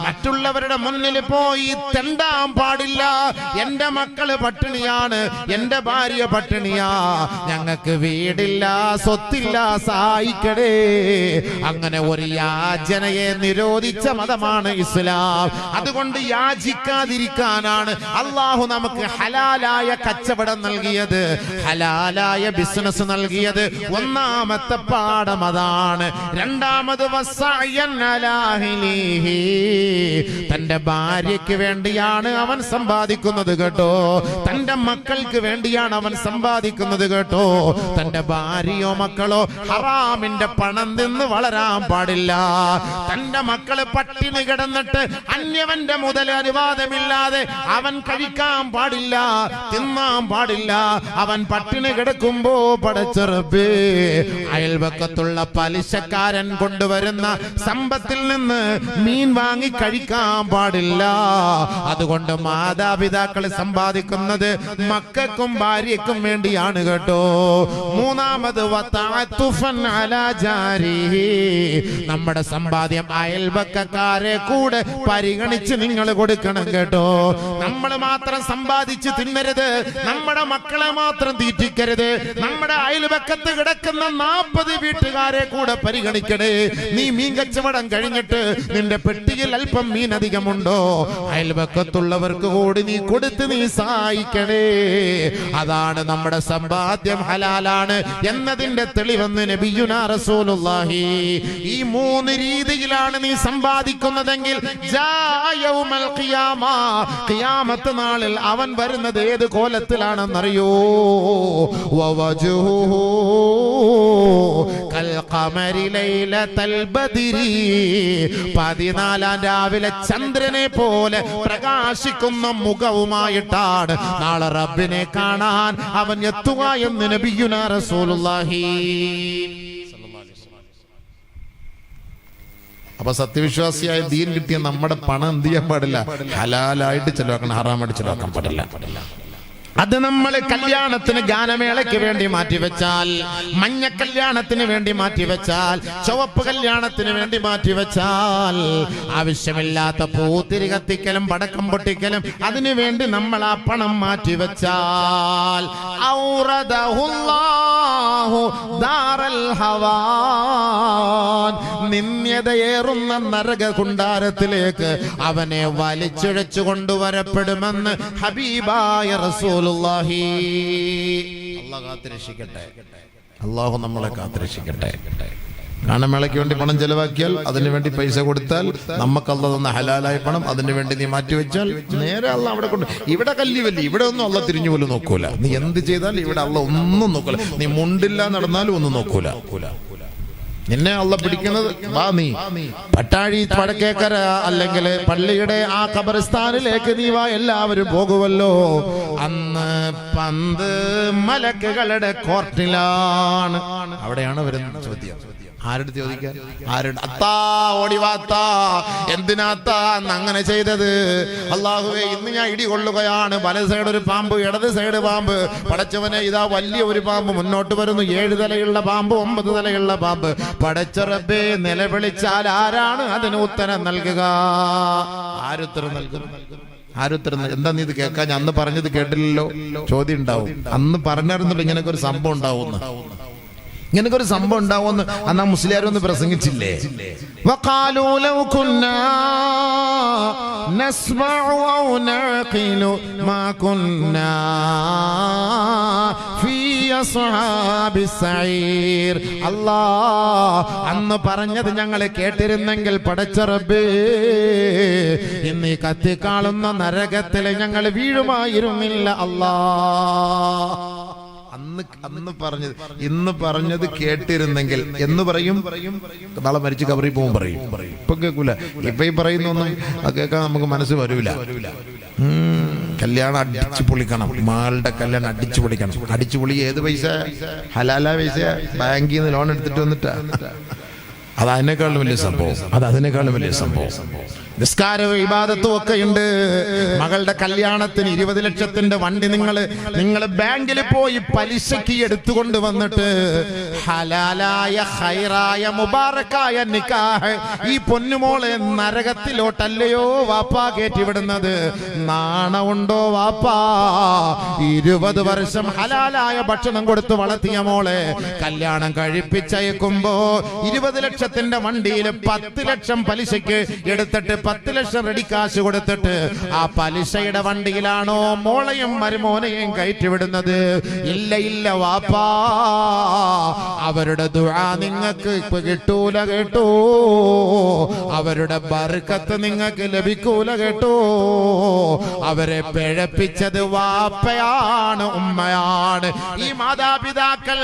മറ്റുള്ളവരുടെ മുന്നിൽ പോയി തെണ്ടാൻ പാടില്ല. എന്റെ മക്കള് പട്ടിണിയാണ്, എന്റെ ഭാര്യ പട്ടിണിയാ, ഞങ്ങൾക്ക് വീടില്ല, സ്വത്തില്ല, സഹായിക്കടേ. അങ്ങനെ ഒരു യാചനയെ നിരോധിച്ച മതമാണ് ഇസ്ലാം. അതുകൊണ്ട് യാചിക്കാതിരിക്കാനാണ് അല്ലാഹു നമുക്ക് ഹലാലായ കച്ചവടം നൽകിയത്, ഹലാലായ ബിസിനസ് നൽകിയത്. ഒന്നാമത്തെ പാഠം അതാണ്. രണ്ടാമത് തന്റെ ഭാര്യയ്ക്ക് വേണ്ടിയാണ് അവൻ സമ്പാദിക്കുന്നത് കേട്ടോ, തന്റെ മക്കൾക്ക് വേണ്ടിയാണ് അവൻ സമ്പാദിക്കുന്നത് കേട്ടോ. തന്റെ ഭാര്യയോ മക്കളോ ഹറാമിന്റെ പണം നിന്ന് വളരാൻ പാടില്ല. തന്റെ മക്കള് പട്ടിണി കിടന്നിട്ട് അന്യവന്റെ മുതൽ അനുവാദമില്ലാതെ അവൻ കഴിക്കാൻ പാടില്ല, തിന്നാൻ പാടില്ല. അവൻ പട്ടിണി കിടക്കുമ്പോ പടച്ചറബേ അയൽവക്കത്തുള്ള പലിശക്കാരൻ കൊണ്ടുവരുന്ന സമ്പത്തിൽ നിന്ന് മീൻ വാങ്ങി കഴിക്കാൻ പാടില്ല. അതുകൊണ്ട് മാതാപിതാക്കൾ സമ്പാദിക്കുന്നത് മക്കൾക്കും ഭാര്യയ്ക്കും വേണ്ടിയാണ് കേട്ടോ. മൂന്നാമത് നമ്മുടെ സമ്പാദ്യം അയൽവക്കക്കാരെ കൂടെ പരിഗണിച്ച് നിങ്ങൾ കൊടുക്കണം കേട്ടോ. നമ്മൾ മാത്രം സമ്പാദിച്ച് തിന്നരുത്, നമ്മുടെ മക്കളെ മാത്രം തീറ്റിക്കരുത്. നമ്മുടെ അയൽവക്കത്ത് കിടക്കുന്ന 40 വീട്ടുകാരെ കൂടെ പരിഗണിക്കണേ. നീ മീൻ കച്ചവടം കഴിഞ്ഞിട്ട് നിന്റെ പെട്ടിയിൽ അല്പം മീൻ അധികമുണ്ടോ, അയൽവക്കത്തുള്ളവർക്ക് കൂടി നീ കൊടുത്ത് നീ സഹായിക്കണേ. അതാണ് നമ്മുടെ സമ്പാദ്യം ഹലാലാണ് എന്നതിന്റെ തെളിവെന്ന് നബിയുനാ റസൂലുള്ളാഹി. ഈ 3 രീതിയിലാണ് നീ സമ്പാദിക്കുന്നതെങ്കിൽ ഖിയാമത്ത് നാളിൽ അവൻ വരുന്നത് ഏത് കോലത്തിലാണെന്നറിയോ? 14 രാവിലെ ചന്ദ്രനെ പോലെ പ്രകാശിക്കുന്ന മുഖവുമായിട്ടാണ് നാളെ റബ്ബിനെ കാണാൻ അവൻ എത്തുക എന്ന് നബിയുനാ റസൂലുള്ളാഹി. അപ്പൊ സത്യവിശ്വാസിയായ ദീൻ കിട്ടിയ നമ്മുടെ പണം എന്ത് ചെയ്യാൻ പാടില്ല? ഹലാലായിട്ട് ചെലവാക്കണം, ഹറാമായിട്ട് ചെലവാക്കാൻ പാടില്ല. അത് നമ്മൾ കല്യാണത്തിന് ഗാനമേളയ്ക്ക് വേണ്ടി മാറ്റിവെച്ചാൽ, മഞ്ഞ കല്യാണത്തിന് വേണ്ടി മാറ്റിവെച്ചാൽ, ചുവപ്പ് കല്യാണത്തിന് വേണ്ടി മാറ്റിവെച്ചാൽ, ആവശ്യമില്ലാത്ത പൂത്തിരി കത്തിക്കലും പടക്കം പൊട്ടിക്കലും അതിനു വേണ്ടി നമ്മൾ ആ പണം മാറ്റിവെച്ചാൽ നിന്ദ്യതയേറുന്ന നരക കുണ്ടാരത്തിലേക്ക് അവനെ വലിച്ചിഴച്ചു കൊണ്ടുവരപ്പെടുമെന്ന് ഹബീബായ റസൂലുള്ളാഹി. അല്ലാഹു കാത്തുരക്ഷിക്കട്ടെ, അല്ലാഹു നമ്മളെ കാത്തുരക്ഷിക്കട്ടെ. ഗാനമേളയ്ക്ക് വേണ്ടി പണം ചെലവാക്കിയാൽ, അതിനു വേണ്ടി പൈസ കൊടുത്താൽ, നമുക്ക് അല്ലാഹു തന്ന ഹലാലായ പണം അതിനു വേണ്ടി നീ മാറ്റിവെച്ചാൽ നേരെ അല്ലാഹു അവിടെ കൊണ്ട്, ഇവിടെ കല്ലിവല്ലി, ഇവിടെ ഒന്നും അല്ലാഹു തിരിഞ്ഞു പോലും നോക്കൂല. നീ എന്ത് ചെയ്താൽ ഇവിടെ അല്ലാഹു ഒന്നും നോക്കൂല. നീ മുണ്ടില്ല നടന്നാലും ഒന്നും നോക്കൂല. നിന്നെ അല്ലാഹു പിടിക്കുന്നത് വാ നീ പട്ടാഴി വടക്കേക്കര അല്ലെങ്കിൽ പള്ളിയുടെ ആ ഖബർസ്ഥാനിലേക്ക് നീ വാ, എല്ലാവരും പോകുമല്ലോ. അന്ന് പന്ത് മലക്കുകളുടെ കോർട്ടിലാണ്. അവിടെയാണ് വരുന്ന ചോദ്യം. ആരുടെ ചോദിക്കാൻ? ആരുടെ? അത്താ ഓടിവാത്താ, എന്തിനാത്താ അങ്ങനെ ചെയ്തത്? അല്ലാഹുവേ, ഇന്ന് ഞാൻ ഇടി കൊള്ളുകയാണ്. വലത് സൈഡ് ഒരു പാമ്പ്, ഇടത് സൈഡ് പാമ്പ്. പടച്ചവനെ, ഇതാ വലിയ ഒരു പാമ്പ് മുന്നോട്ട് വരുന്നു. 7 തലയുള്ള പാമ്പ്, 9 തലയുള്ള പാമ്പ്. പടച്ച റബ്ബേ, നിലവിളിച്ചാൽ ആരാണ് അതിന് ഉത്തരം നൽകുക? ആരുത്തരം നൽകും? ആരുത്തരം? എന്താ നീ ഇത് കേൾക്കാൻ? അന്ന് പറഞ്ഞത് കേട്ടില്ലല്ലോ. ചോദ്യം ഉണ്ടാവും. അന്ന് പറഞ്ഞായിരുന്നല്ലോ ഇങ്ങനൊക്കെ ഒരു സംഭവം ഉണ്ടാവുമെന്ന്. ഇങ്ങനൊക്കെ ഒരു സംഭവം ഉണ്ടാവുമെന്ന് അന്ന് ആ മുസ്ലിയാരൊന്ന് പ്രസംഗിച്ചില്ലേ? وقالوا لو كنا نسمع أو نعقل ما كنا في أصحاب السعير. അല്ലാഹ് അന്ന് പറഞ്ഞത് ഞങ്ങൾ കേട്ടിരുന്നെങ്കിൽ പടച്ച റബ്ബേ, ഇന്ന് ഈ കത്തിക്കാളുന്ന നരകത്തിൽ ഞങ്ങൾ വീഴുമായിരുന്നില്ല. അല്ലാഹ് അന്ന് പറഞ്ഞത്, ഇന്ന് പറഞ്ഞത് കേട്ടിരുന്നെങ്കിൽ എന്ന് പറയും. നാളെ മരിച്ച് കബറിൽ പോകും പറയും. ഇപ്പൊ കേൾക്കൂല. ഇപ്പൊ ഈ പറയുന്നൊന്നും കേൾക്കാൻ നമുക്ക് മനസ്സ് വരൂല. കല്യാണം അടിച്ചു പൊളിക്കണം, മാളുടെ കല്യാണം അടിച്ചു പൊളിക്കണം. അടിച്ചു പൊളി ഏത് പൈസ? ഹലാല പൈസ. ബാങ്കിൽ നിന്ന് ലോൺ എടുത്തിട്ട് വന്നിട്ടാ. അത് അതിനേക്കാളും വലിയ സംഭവം. അതിനേക്കാളും വലിയ സംഭവം. നിസ്കാരവും ഇബാദത്തും ഒക്കെ ഉണ്ട്. മകളുടെ കല്യാണത്തിന് 20 ലക്ഷത്തിന്റെ വണ്ടി നിങ്ങൾ ബാങ്കിൽ പോയി പലിശക്ക് എടുത്തുകൊണ്ട് വന്നിട്ട് ഹലാലായ ഖൈറായ മുബാറക്കായ നിക്കാഹ് ഈ പൊന്നുമോളെ നരകത്തിലോട്ടല്ലയോ വാപ്പാ കയറ്റിവിടുന്നത്? നാണമുണ്ടോ വാപ്പാ? 20 വർഷം ഹലാലായ ഭക്ഷണം കൊടുത്ത് വളർത്തിയ മോളെ കല്യാണം കഴിപ്പിച്ചയക്കുമ്പോ 20 ലക്ഷത്തിന്റെ വണ്ടിയിൽ 10 ലക്ഷം പലിശക്ക് എടുത്തിട്ട് 10 ലക്ഷം റെഡി കാശ് കൊടുത്തിട്ട് ആ പലിശയുടെ വണ്ടിയിലാണോ മോളെയും മരുമോനെയും കയറ്റിവിടുന്നത്? ഇല്ല ഇല്ല വാപ്പാ, അവരുടെ ദുആ നിങ്ങൾക്ക് ഇപ്പൊ കിട്ടൂല കേട്ടോ, അവരുടെ ബർക്കത്ത് നിങ്ങൾക്ക് ലഭിക്കൂല കേട്ടോ. അവരെ പിഴപ്പിച്ചത് വാപ്പയാണ്, ഉമ്മയാണ്. ഈ മാതാപിതാക്കൾ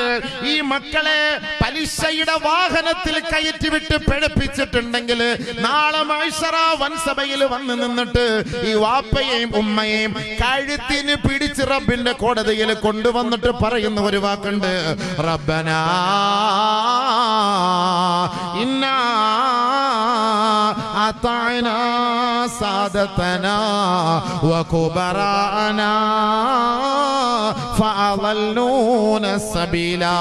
ഈ മക്കളെ പലിശയുടെ വാഹനത്തിൽ കയറ്റിവിട്ട് പിഴപ്പിച്ചിട്ടുണ്ടെങ്കിൽ നാളെ മഹ്ശറ വൻസഭയിൽ വന്ന് നിന്നിട്ട് ഈ വാപ്പയെയും ഉമ്മയെയും കഴുത്തിന് പിടിച്ച് റബ്ബിന്റെ കോടതിയിൽ കൊണ്ടുവന്നിട്ട് പറയുന്ന ഒരു വാക്കുണ്ട്, റബ്ബനാ ഇന്നാ അതഅനാ സാദതനാ വകുബറാനാ ഫഅളല്ലൂന സബീലാ.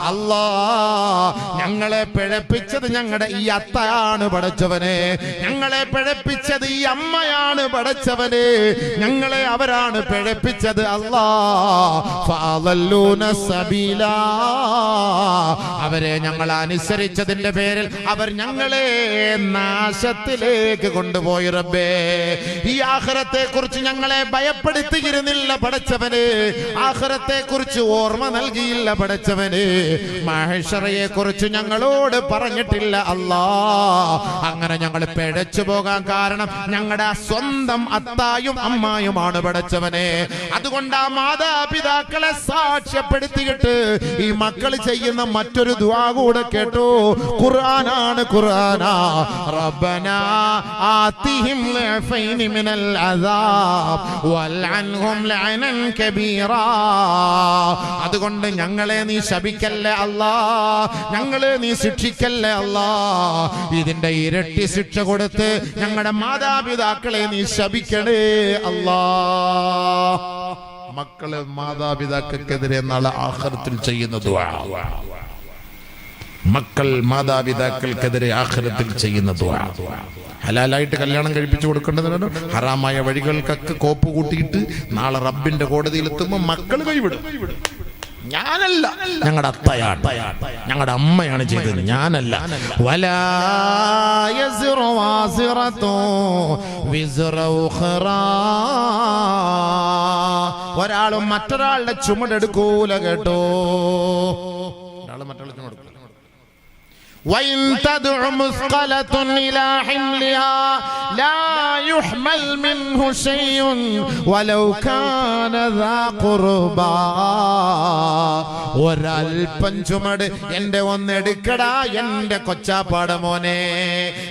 അല്ലാഹ്, ഞങ്ങളെ പിഴപ്പിച്ചത് ഞങ്ങളുടെ ഈ അത്തയാണ് പടച്ചവനെ, ഞങ്ങളെ പിഴപ്പിച്ചത് ഈ അമ്മയാണ് പടച്ചവനെ, ഞങ്ങളെ അവരാണ് പിഴപ്പിച്ചത്. അല്ലാഹ്, ഫഅളല്ലൂന സബീലാ, അവരെ ഞങ്ങൾ അനുസരിച്ചതിന്റെ പേരിൽ അവർ ഞങ്ങളെ നാശത്തിലേക്ക് കൊണ്ടുപോയി. റബ്ബേ, ഈ ആഖിറത്തെ കുറിച്ച് ഞങ്ങളെ ഭയപ്പെടുത്തിയിരുന്നില്ല പടച്ചവനെ, ആഖിറത്തെ കുറിച്ച് ഓർമ്മ നൽകിയില്ല പടച്ചവനെ, മഹ്ശറയെ കുറിച്ച് ഞങ്ങളോട് പറഞ്ഞിട്ടില്ല. അല്ലാഹ്, അങ്ങനെ ഞങ്ങൾ പിഴച്ചു പോകാൻ കാരണം ഞങ്ങളുടെ സ്വന്തം അത്തായും അമ്മായുമാണ് പടച്ചവനെ. അതുകൊണ്ട് ആ മാതാപിതാക്കളെ സാക്ഷ്യപ്പെടുത്തിയിട്ട് ഈ മക്കൾ ചെയ്യുന്ന മറ്റൊരു ദുആ കൂടെ കേട്ടോ. ഖുർആനാണ്, ഖുർആനാ. റബ്ബനാ ആതിഹിം ലഅഫൈനി മിനൽ അദാബ് വൽഅൻഹും ലഅനൻ കബീറാ. അതുകൊണ്ട് ഞങ്ങളെ നീ ശപിക്കല്ലേ അല്ലാ, ഞങ്ങളെ നീ ശിക്ഷിക്കല്ലേ അല്ലാ, ഇതിന്റെ ഇരട്ടി ശിക്ഷ കൊടുത്ത് ഞങ്ങളുടെ മാതാപിതാക്കളെ നീ ശപിക്കണേ അല്ലാ. മക്കളെ മാതാപിതാക്കൾക്കെതിരെ നാളെ ആഖിറത്തിൽ ചെയ്യുന്ന ദുആ, മക്കൾ മാതാപിതാക്കൾക്കെതിരെ ആഖിറത്തിൽ ചെയ്യുന്ന ദുആ. ഹലാലായിട്ട് കല്യാണം കഴിപ്പിച്ചു കൊടുക്കേണ്ടതിനാണ്. ഹറാമായ വഴികൾക്കൊക്കെ കോപ്പ് കൂട്ടിയിട്ട് നാളെ റബ്ബിന്റെ കോടതിയിൽ എത്തുമ്പോൾ മക്കൾ കൈവിടും. ഞാനല്ല, ഞങ്ങളുടെ അത്തയാണ്, ഞങ്ങളുടെ അമ്മയാണ് ചെയ്തത്, ഞാനല്ല. വലാ യസ്റു വാസിറതു വിസ്റ ഉഖറാ. ഒരാളും മറ്റൊരാളുടെ ചുമടെടുക്കൂല കേട്ടോ. ഒരാൾ മറ്റൊരാളുടെ ചുമടെടുക്കൂല. وَإِن تَدْعُ مُثْقَلَةٌ إِلَى حِمْلِهَا لَا يُحْمَلْ مِنْهُ شَيْءٌ وَلَوْ كَانَ ذَا قُرْبَى. ഒരൽപ്പം ചുമട് എന്റെ ഒന്നെടുക്കടാ എന്റെ കൊച്ചാപ്പാട മോനെ,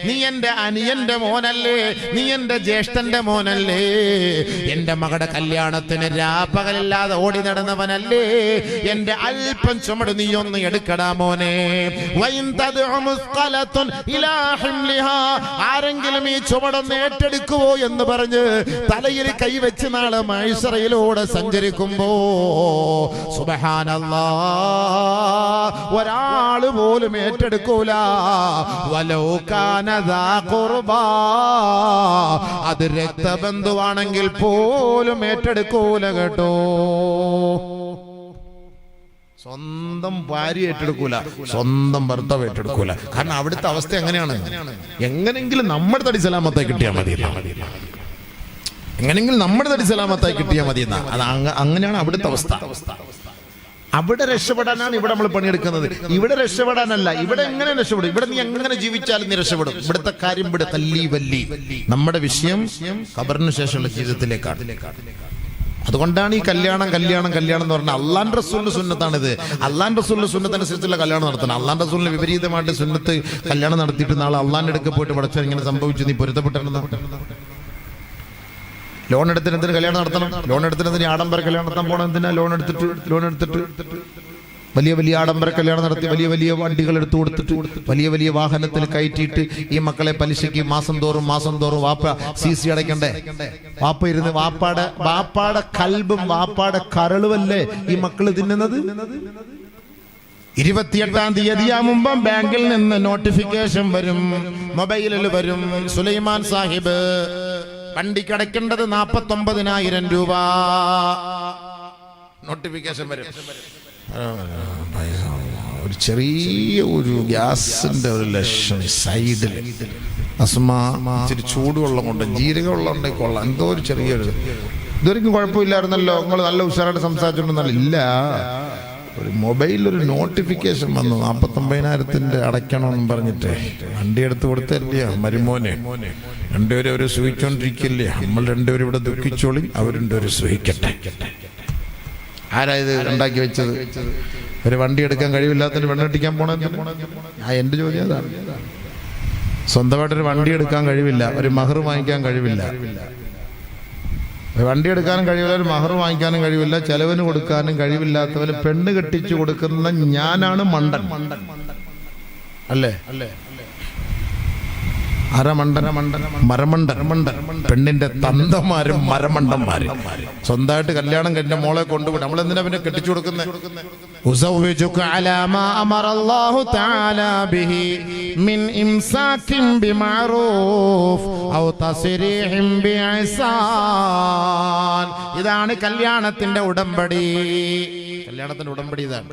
നീ എന്റെ അനിയന്റെ മോനല്ലേ, നീ എന്റെ ജ്യേഷ്ഠന്റെ മോനല്ലേ, എന്റെ മകളുടെ കല്യാണത്തിന് രാപ്പകലില്ലാതെ ഓടി നടന്നവനല്ലേ, എന്റെ അല്പം ചുമട് നീ ഒന്ന് എടുക്കടാ മോനെ. ആരെങ്കിലും ഈ ചുമടൊന്ന് ഏറ്റെടുക്കുവോ എന്ന് പറഞ്ഞ് തലയിൽ കൈവച്ച് നാളെ മഹ്ശറയിലൂടെ സഞ്ചരിക്കുമ്പോ സുബ്ഹാനല്ലാഹ്, ഒരാള് പോലും ഏറ്റെടുക്കൂല. വലൗ കാന ദാ ഖുർബാ, അത് രക്തബന്ധുവാണെങ്കിൽ പോലും ഏറ്റെടുക്കൂല കേട്ടോ. സ്വന്തം ഭാര്യ ഏറ്റെടുക്കൂല, സ്വന്തം ഭർത്താവ് ഏറ്റെടുക്കൂല. കാരണം അവിടുത്തെ അവസ്ഥ എങ്ങനെയാണ്? എങ്ങനെങ്കിലും നമ്മുടെ തടി സലാമത്തായി കിട്ടിയാൽ മതി, എങ്ങനെങ്കിലും നമ്മുടെ തടി സലാമത്തായി കിട്ടിയാൽ മതി എന്നാ. അത് അങ്ങനെയാണ് അവിടുത്തെ അവസ്ഥ. അവിടെ രക്ഷപ്പെടാനാണ് ഇവിടെ നമ്മൾ പണിയെടുക്കുന്നത്. ഇവിടെ രക്ഷപ്പെടാനല്ല. ഇവിടെ എങ്ങനെ രക്ഷപ്പെടും? ഇവിടെ നീ എങ്ങനെ ജീവിച്ചാലും നീ രക്ഷപ്പെടും. ഇവിടുത്തെ കാര്യം ഇവിടെ തല്ലി വല്ലി. നമ്മുടെ വിഷയം ഖബറിന് ശേഷമുള്ള ജീവിതത്തിലേക്കാണ്. അതുകൊണ്ടാണ് ഈ കല്യാണം കല്യാണം കല്യാണം എന്ന് പറഞ്ഞാൽ അള്ളാന്റെ റസൂലിന്റെ സുന്നത്താണിത്. അള്ളാന്റെ റസൂലിന്റെ സുന്നത്തനുസരിച്ചുള്ള കല്യാണം നടത്തണം. അള്ളാന്റെ റസൂലിന് വിപരീതമായിട്ട് സുന്നത്ത് കല്യാണം നടത്തിയിട്ട് നാളെ അള്ളാന്റെ അടുക്ക് പോയിട്ട് പഠിച്ചാൽ ഇങ്ങനെ സംഭവിച്ചു, നീ പൊരുത്തപ്പെട്ടെന്ന്. ലോൺ എടുത്തിട്ട് എന്തിനു കല്യാണം നടത്തണം? ലോൺ എടുത്തിട്ട് ആഡംബര കല്യാണം നടത്താൻ പോകണം. എന്തിനാ ലോൺ എടുത്തിട്ട് വലിയ വലിയ ആഡംബര കല്യാണം നടത്തി വലിയ വലിയ വണ്ടികൾ എടുത്തു കൊടുത്തിട്ട് വലിയ വലിയ വാഹനത്തിൽ കയറ്റിയിട്ട് ഈ മക്കളെ പലിശയ്ക്ക് മാസം തോറും വാപ്പ CC അടയ്ക്കണ്ടേ? വാപ്പ ഇരുന്ന് വാപ്പാടെ കൽബും വാപ്പാടെ കരളുമല്ലേ ഈ മക്കള് തിന്നുന്നത്? 28-ാം തീയതിയാകുമ്പം ബാങ്കിൽ നിന്ന് നോട്ടിഫിക്കേഷൻ വരും, മൊബൈലിൽ വരും. സുലൈമാൻ സാഹിബ് വണ്ടിക്ക് അടയ്ക്കേണ്ടത് 49,000 രൂപ. നോട്ടിഫിക്കേഷൻ വരും. ഒരു ചെറിയ ഒരു ഗ്യാസിന്റെ ഒരു ലക്ഷം സൈഡിൽ ഇച്ചിരി ചൂടുവെള്ളം കൊണ്ട് ജീരകവെള്ളം ഉണ്ടെങ്കിൽ കൊള്ളാം. എന്തോ ഒരു ചെറിയൊരു ഇതുവരെയ്ക്കും കുഴപ്പമില്ലായിരുന്നല്ലോ, നിങ്ങൾ നല്ല ഉഷാറായിട്ട് സംസാരിച്ചിട്ടുണ്ടെന്നല്ല. ഇല്ല, ഒരു മൊബൈലിൽ ഒരു നോട്ടിഫിക്കേഷൻ വന്നു 49,000 അടയ്ക്കണമെന്ന് പറഞ്ഞിട്ട്. വണ്ടി എടുത്ത് കൊടുത്തല്ലേ മരുമോനെ, രണ്ടുപേരും അവർ സൂഹിച്ചോണ്ടിരിക്കില്ലേ, നമ്മൾ രണ്ടുപേരും ഇവിടെ ദുഃഖിച്ചോളി, അവർ രണ്ടുപേരും സൂഹിക്കട്ടെ. ആരാ ഇത് ഉണ്ടാക്കി വെച്ചത്? ഒരു വണ്ടി എടുക്കാൻ കഴിവില്ലാത്തതിന് വെണ്ണട്ടിക്കാൻ പോണെന്ന് എൻ്റെ ചോദ്യം അതാണ്. സ്വന്തമായിട്ടൊരു വണ്ടി എടുക്കാൻ കഴിവില്ല, ഒരു മഹർ വാങ്ങിക്കാൻ കഴിവില്ല, വണ്ടി എടുക്കാനും കഴിവില്ല, ഒരു മഹർ വാങ്ങിക്കാനും കഴിവില്ല, ചെലവിന് കൊടുക്കാനും കഴിവില്ലാത്തവന് പെണ്ണ് കെട്ടിച്ചു കൊടുക്കുന്ന ഞാനാണ് മണ്ടൻ അല്ലേ? മരമണ്ടൻ. പെണ്ണിന്റെ തന്തമാരും മരമണ്ടന്മാരും. സ്വന്തമായിട്ട് കല്യാണം കഴിഞ്ഞ മോളെ കൊണ്ടുപോയി നമ്മൾ എന്തിനാ പിന്നെ കെട്ടിച്ചു കൊടുക്കുന്നത്? ഇതാണ് കല്യാണത്തിന്റെ ഉടമ്പടി. കല്യാണത്തിന്റെ ഉടമ്പടി ഇതാണ്.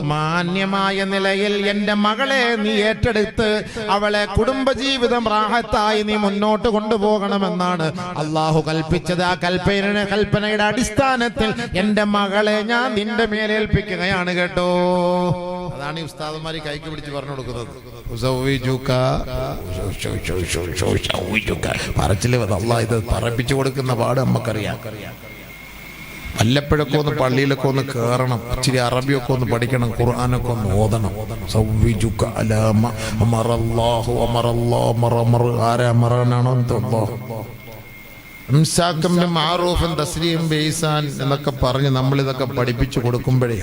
മാന്യമായ നിലയിൽ എൻ്റെ മകളെ നീ ഏറ്റെടുത്ത് അവളെ കുടുംബജീവിതം റാഹത്തായി നീ മുന്നോട്ട് കൊണ്ടുപോകണമെന്നാണ് അള്ളാഹു കൽപ്പിച്ചത്. ആ കൽപ്പനയുടെ അടിസ്ഥാനത്തിൽ എൻ്റെ മകളെ ഞാൻ നിന്റെ മേലേൽപ്പിക്കുകയാണ് കേട്ടോ. അതാണ് ഈ ഉസ്താദന്മാര് കൈക്ക് പിടിച്ച് പറഞ്ഞു കൊടുക്കുന്നത്. പറച്ചില് അള്ളാഹ് ഇത് പറപ്പിച്ചു കൊടുക്കുന്ന പാട് നമുക്കറിയാം. വല്ലപ്പോഴൊക്കെ ഒന്ന് പള്ളിയിലൊക്കെ ഒന്ന് കയറണം, ഇച്ചിരി അറബിയൊക്കെ ഒന്ന് പഠിക്കണം, ഖുർആനൊക്കെ ഒന്ന് ഓതണം. എന്നൊക്കെ പറഞ്ഞ് നമ്മളിതൊക്കെ പഠിപ്പിച്ചു കൊടുക്കുമ്പോഴേ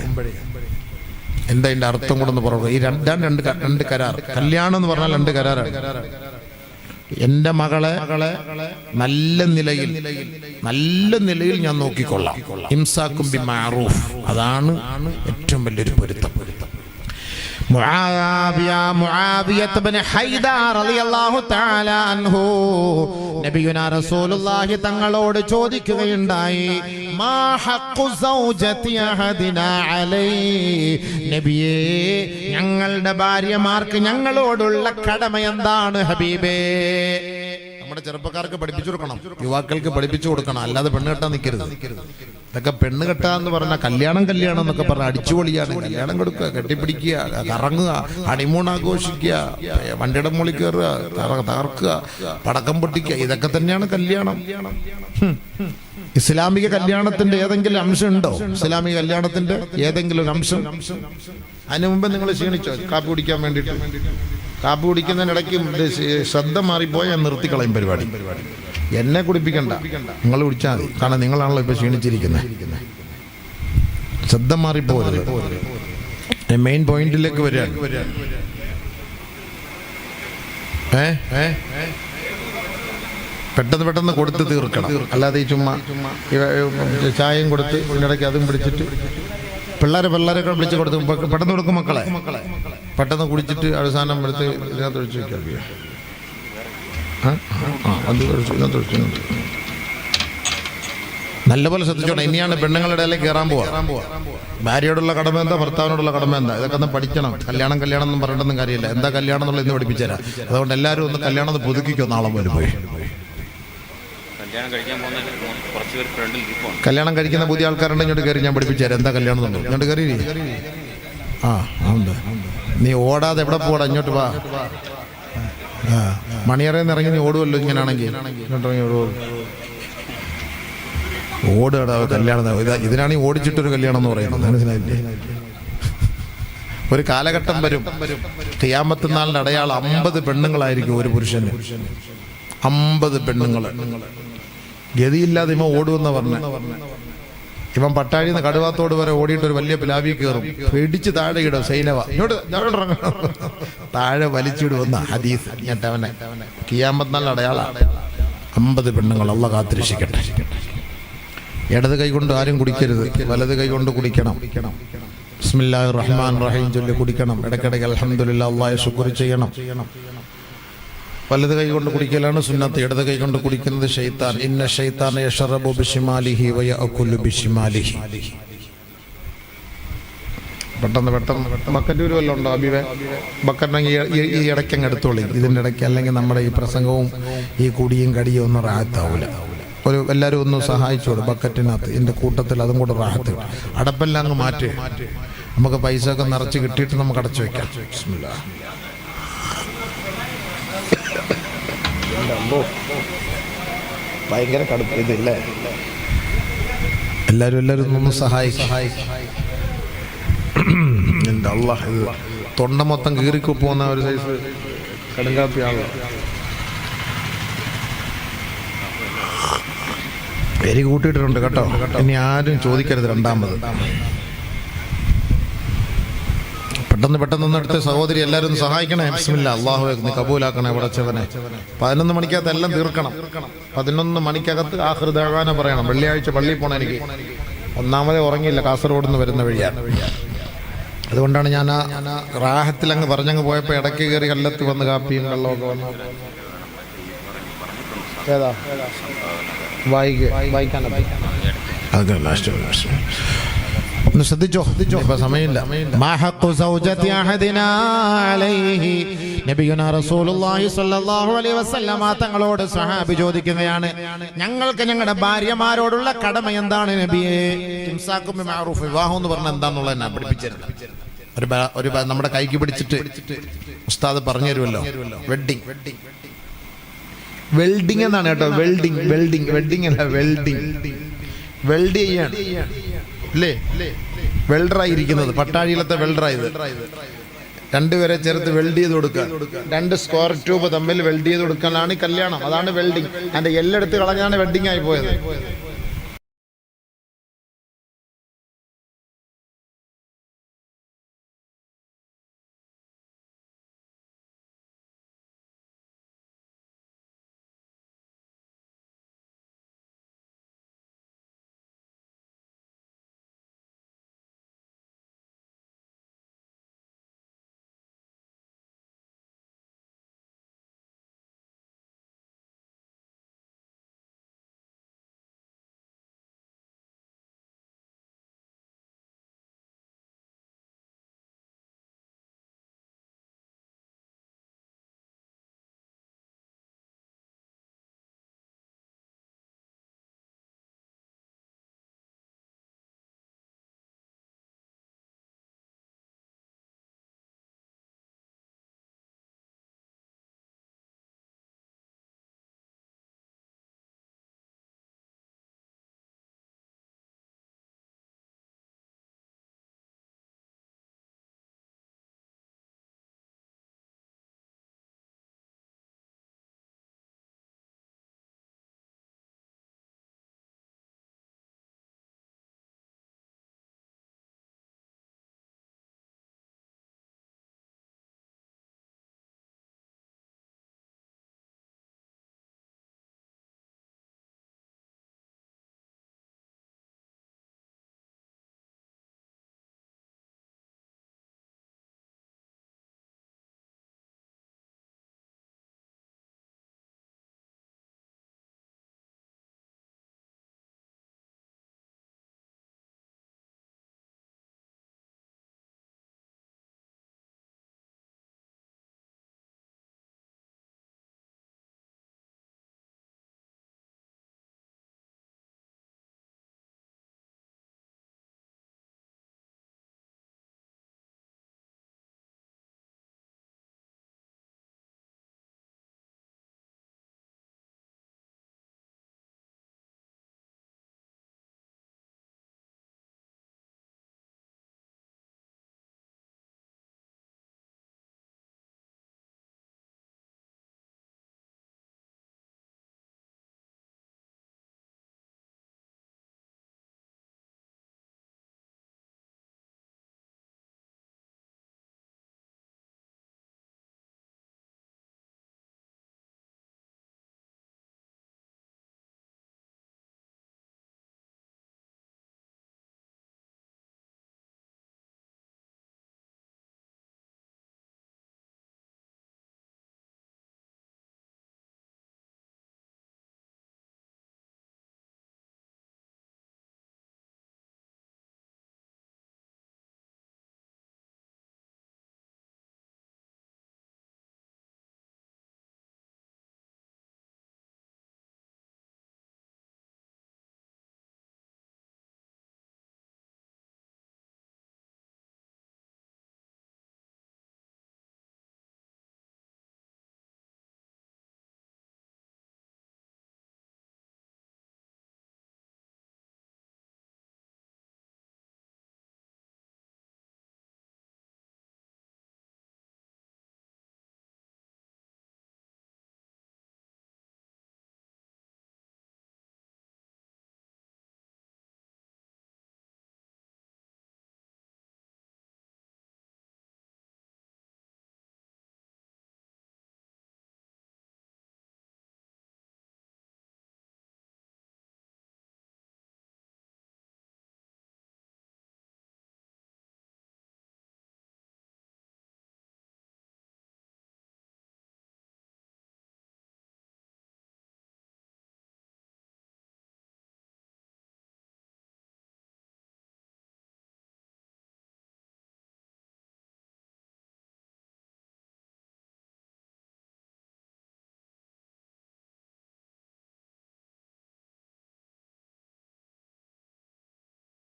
എന്താ അതിന്റെ അർത്ഥം കൂടെ ഒന്ന് പറഞ്ഞു. ഈ രണ്ട് കരാർ. കല്യാണം എന്ന് പറഞ്ഞാൽ 2 കരാറാണ്. എൻ്റെ മകളെ നല്ല നിലയിൽ ഞാൻ നോക്കിക്കൊള്ളാം. ഇംസാക്കും ബിമഅറൂഫ്, അതാണ് ഏറ്റവും വലിയൊരു പൊരുത്തം. മുആവിയ ഇബ്നു ഹൈദാ റളിയല്ലാഹു തആല അൻഹു നബിയുനാ റസൂലുള്ളാഹി തങ്ങളോട് ചോദിക്കുകയുണ്ടായി, മാ ഹഖ്ഖു സൗജതി അഹദിനാ അലൈഹി, നബിയേ ഞങ്ങളുടെ ഭാര്യമാർക്ക് ഞങ്ങളോടുള്ള കടമ എന്താണ് ഹബീബേ? നമ്മുടെ ചെറുപ്പക്കാർക്ക് പഠിപ്പിച്ചു കൊടുക്കണം, യുവാക്കൾക്ക് പഠിപ്പിച്ചു കൊടുക്കണം, അല്ലാതെ പെണ്ണ് കെട്ടാൻ നിൽക്കരുത്. ഇതൊക്കെ പെണ്ണ് കെട്ടാന്ന് പറഞ്ഞാൽ കല്യാണം എന്നൊക്കെ പറഞ്ഞാൽ അടിച്ചുപൊളിയാണ്. കല്യാണം കൊടുക്കുക, കെട്ടിപ്പിടിക്കുക, കറങ്ങുക, ഹണിമൂൺ ആഘോഷിക്കുക, വണ്ടിയുടെ മുകളിൽ കയറുക, തകർക്കുക, പടക്കം പൊട്ടിക്കുക, ഇതൊക്കെ തന്നെയാണ് കല്യാണം. ഇസ്ലാമിക കല്യാണത്തിന്റെ ഏതെങ്കിലും അംശം ഉണ്ടോ? ഇസ്ലാമിക കല്യാണത്തിന്റെ ഏതെങ്കിലും ഒരു അംശം? അതിനു മുമ്പ് നിങ്ങൾ ക്ഷീണിച്ചോ കാപ്പി കുടിക്കാൻ വേണ്ടിയിട്ട്? കാപ്പി കുടിക്കുന്നതിനിടയ്ക്ക് ശ്രദ്ധ മാറിപ്പോയാൽ നിർത്തിക്കളയും പരിപാടി. എന്നെ കുടിപ്പിക്കണ്ട, നിങ്ങൾ കുടിച്ചാൽ മതി. കാരണം നിങ്ങളാണല്ലോ ഇപ്പൊ ക്ഷീണിച്ചിരിക്കുന്നത്. ശ്രദ്ധ മാറിപ്പോരുത്. മെയിൻ പോയിന്റിലേക്ക് വരികയാണ്. പെട്ടെന്ന് കൊടുത്ത് തീർക്കണം. അല്ലാതെ ഈ ചുമ്മാ ചായയും കൊടുത്ത് ഇതിനിടയ്ക്ക് അതും പിടിച്ചിട്ട് പിള്ളേരൊക്കെ വിളിച്ച് കൊടുത്ത് പെട്ടെന്ന് കൊടുക്കും. മക്കളെ പെട്ടെന്ന് കുടിച്ചിട്ട് അവസാനം എടുത്ത് ഇതിനകത്ത് ഒഴിച്ച് വയ്ക്കാം. നല്ലപോലെ ശ്രദ്ധിച്ചോണം. ഇനിയാണ് പെണ്ണുങ്ങളുടെ ഇടയിലേക്ക് കയറാൻ പോവാ. ഭാര്യയോടുള്ള കടമ എന്താ, ഭർത്താവിനോടുള്ള കടമ എന്താ, ഇതൊക്കെ ഒന്ന് പഠിക്കണം. കല്യാണം എന്നും പറഞ്ഞിട്ടൊന്നും കാര്യമില്ല. എന്താ കല്യാണം എന്നുള്ളത് ഇന്ന് പഠിപ്പിച്ചുതരാം. അതുകൊണ്ട് എല്ലാവരും ഒന്ന് കല്യാണം ഒന്ന് പുതുക്കിക്കോ. നാളെ പോലും പോയി കല്യാണം കഴിക്കുന്ന പുതിയ ആൾക്കാരുണ്ട്, ഇങ്ങോട്ട് കയറി ഞാൻ പഠിപ്പിച്ചുതരാം. എന്താ കല്യാണം എന്നുള്ളത് ഇങ്ങോട്ട് കയറി. ഉണ്ട്. നീ ഓടാതെ എവിടെ പോടാ, ഇങ്ങോട്ട് വാ. മണിയറേന്ന് ഇറങ്ങി നീ ഓടുമല്ലോ ഇങ്ങനെയാണെങ്കിൽ. ഇങ്ങോട്ടിറങ്ങി ഓടുകടാ കല്യാണം. ഇതിനാണ് ഈ ഓടിച്ചിട്ടൊരു കല്യാണം എന്ന് പറയുന്നത്. മനസ്സിലായില്ലേ? ഒരു കാലഘട്ടം വരും, ഖിയാമത്ത് നാളിന്റെ അടയാളം 50 പെണ്ണുങ്ങളായിരിക്കും ഒരു പുരുഷന്. 50 പെണ്ണുങ്ങൾ. ഗതിയില്ലാതെ ഇവൻ ഓടുമെന്ന് പറഞ്ഞ ഇവൻ പട്ടാഴിന്ന് കടുവാത്തോട് വരെ ഓടിയിട്ട് ഒരു വലിയ പ്ലാവി കയറും, പിടിച്ച് താഴെ ഇടും. സൈനവ ഇങ്ങോട്ട് താഴെ വലിച്ചിടുമെന്ന ഹദീസ്. അവനെ ഖിയാമത്ത് നാളിന്റെ അടയാളം 50 പെണ്ണുങ്ങൾ. അള്ളാഹു കാത്തിരക്ഷിക്കട്ടെ. ഇടത് കൈ കൊണ്ട് ആരും കുടിക്കരുത്, വലത് കൈ കൊണ്ട് കുടിക്കണം. ബിസ്മില്ലാഹിർ റഹ്മാനിർ റഹീം ചൊല്ലി കുടിക്കണം. ഇടയ്ക്കിടയ്ക്ക് അൽഹംദുലില്ലാഹ് അല്ലാഹയെ ശുക്ർ ചെയ്യണം. വലത് കൈ കൊണ്ട് കുടിക്കലാണ് സുന്നത്ത്. ഇടത് കൈ കൊണ്ട് കുടിക്കുന്നത് ശൈത്താൻ. ഇന്ന ശൈത്താന യശ്റബു ബിശിമാലിഹി വയഅകുലു ബിശിമാലിഹി. പെട്ടെന്ന് ബക്കറ്റ് വല്ലതും ഉണ്ടോ അബിവേ? ബക്കറ്റിനെങ്കിൽ ഈ ഇടയ്ക്കങ്ങ് എടുത്തോളി. ഇതിൻ്റെ ഇടയ്ക്ക് അല്ലെങ്കിൽ നമ്മുടെ ഈ പ്രസംഗവും ഈ കുടിയും കടിയും ഒന്നും റാഹത്താവൂല. എല്ലാവരും ഒന്ന് സഹായിച്ചോളൂ ബക്കറ്റിനകത്ത്. എൻ്റെ കൂട്ടത്തിൽ അതും കൂടെ റാഹത്ത്. അടപ്പെല്ലാം അങ്ങ് മാറ്റി നമുക്ക് പൈസ ഒക്കെ നിറച്ച് കിട്ടിയിട്ട് നമുക്ക് അടച്ചു വെക്കാം. ബിസ്മില്ലാ. ഭയങ്കര കടുപ്പ് ഇതില്ലേ. എല്ലാവരും ഒന്ന് സഹായിക്കും. എൻ്റെ അല്ലാഹ്, ഇത് തൊണ്ട മൊത്തം കീറിക്കു പോകുന്ന ഒരു സൈസ് കടുങ്കാപ്പിയാണല്ലോ. എരി കൂട്ടിയിട്ടുണ്ട് കേട്ടോ. ഇനി ആരും ചോദിക്കരുത് രണ്ടാമത്. പെട്ടെന്ന് ഒന്നെടുത്ത് സഹോദരി എല്ലാവരും സഹായിക്കണേ. ബിസ്മില്ലാ. അല്ലാഹുവേ നീ കബൂലാക്കണേ പടച്ചവനെ. 11 മണിക്കകത്ത് എല്ലാം തീർക്കണം. 11 മണിക്കകത്ത് ആഖിർ ദഅവാന പറയണം. വെള്ളിയാഴ്ച പള്ളിയിൽ പോകണം. എനിക്ക് ഒന്നാമതേ ഉറങ്ങിയില്ല, കാസർഗോഡ് നിന്ന് വരുന്ന വഴിയാണ്. അതുകൊണ്ടാണ് ഞാൻ ആ റാഹത്തിൽ അങ്ങ് പറഞ്ഞങ്ങ് പോയപ്പോൾ ഇടയ്ക്ക് കയറി കല്ലത്ത് വന്ന് കാപ്പിയും വെള്ളമൊക്കെ വന്നു. ഏതാ വായിക്കാൻ ഒന്ന് ശ്രദ്ധിച്ചോ, ഇപ്പൊ സമയമില്ല. തങ്ങളോട് സഹാബി ചോദിക്കുകയാണ്, ഞങ്ങൾക്ക് ഞങ്ങളുടെ ഭാര്യമാരോടുള്ള കടമ എന്താണ് നബിയേ? വിവാഹം എന്ന് പറഞ്ഞാൽ എന്താന്നുള്ളത് എന്നെ പഠിപ്പിച്ചിരുന്നു. ഒരു നമ്മുടെ കൈക്ക് പിടിച്ചിട്ട് ഉസ്താദ് പറഞ്ഞു തരുമല്ലോ. വെൽഡിങ് എന്നാണ് കേട്ടോ. വെൽഡിങ് അല്ല, വെൽഡ് ചെയ്യാണ് അല്ലേ? വെൽഡറായിരിക്കുന്നത്, പട്ടാഴിയിലത്തെ വെൽഡറായത്. രണ്ടുപേരെ ചേർത്ത് വെൽഡ് ചെയ്ത് കൊടുക്കുക. 2 സ്ക്വയർ ട്യൂബ് തമ്മിൽ വെൽഡ് ചെയ്ത് കൊടുക്കാനാണ് കല്യാണം. അതാണ് വെൽഡിങ്. അതിന്റെ എല്ലെടുത്ത് കളഞ്ഞാണ് വെൽഡിങ് ആയി പോയത്.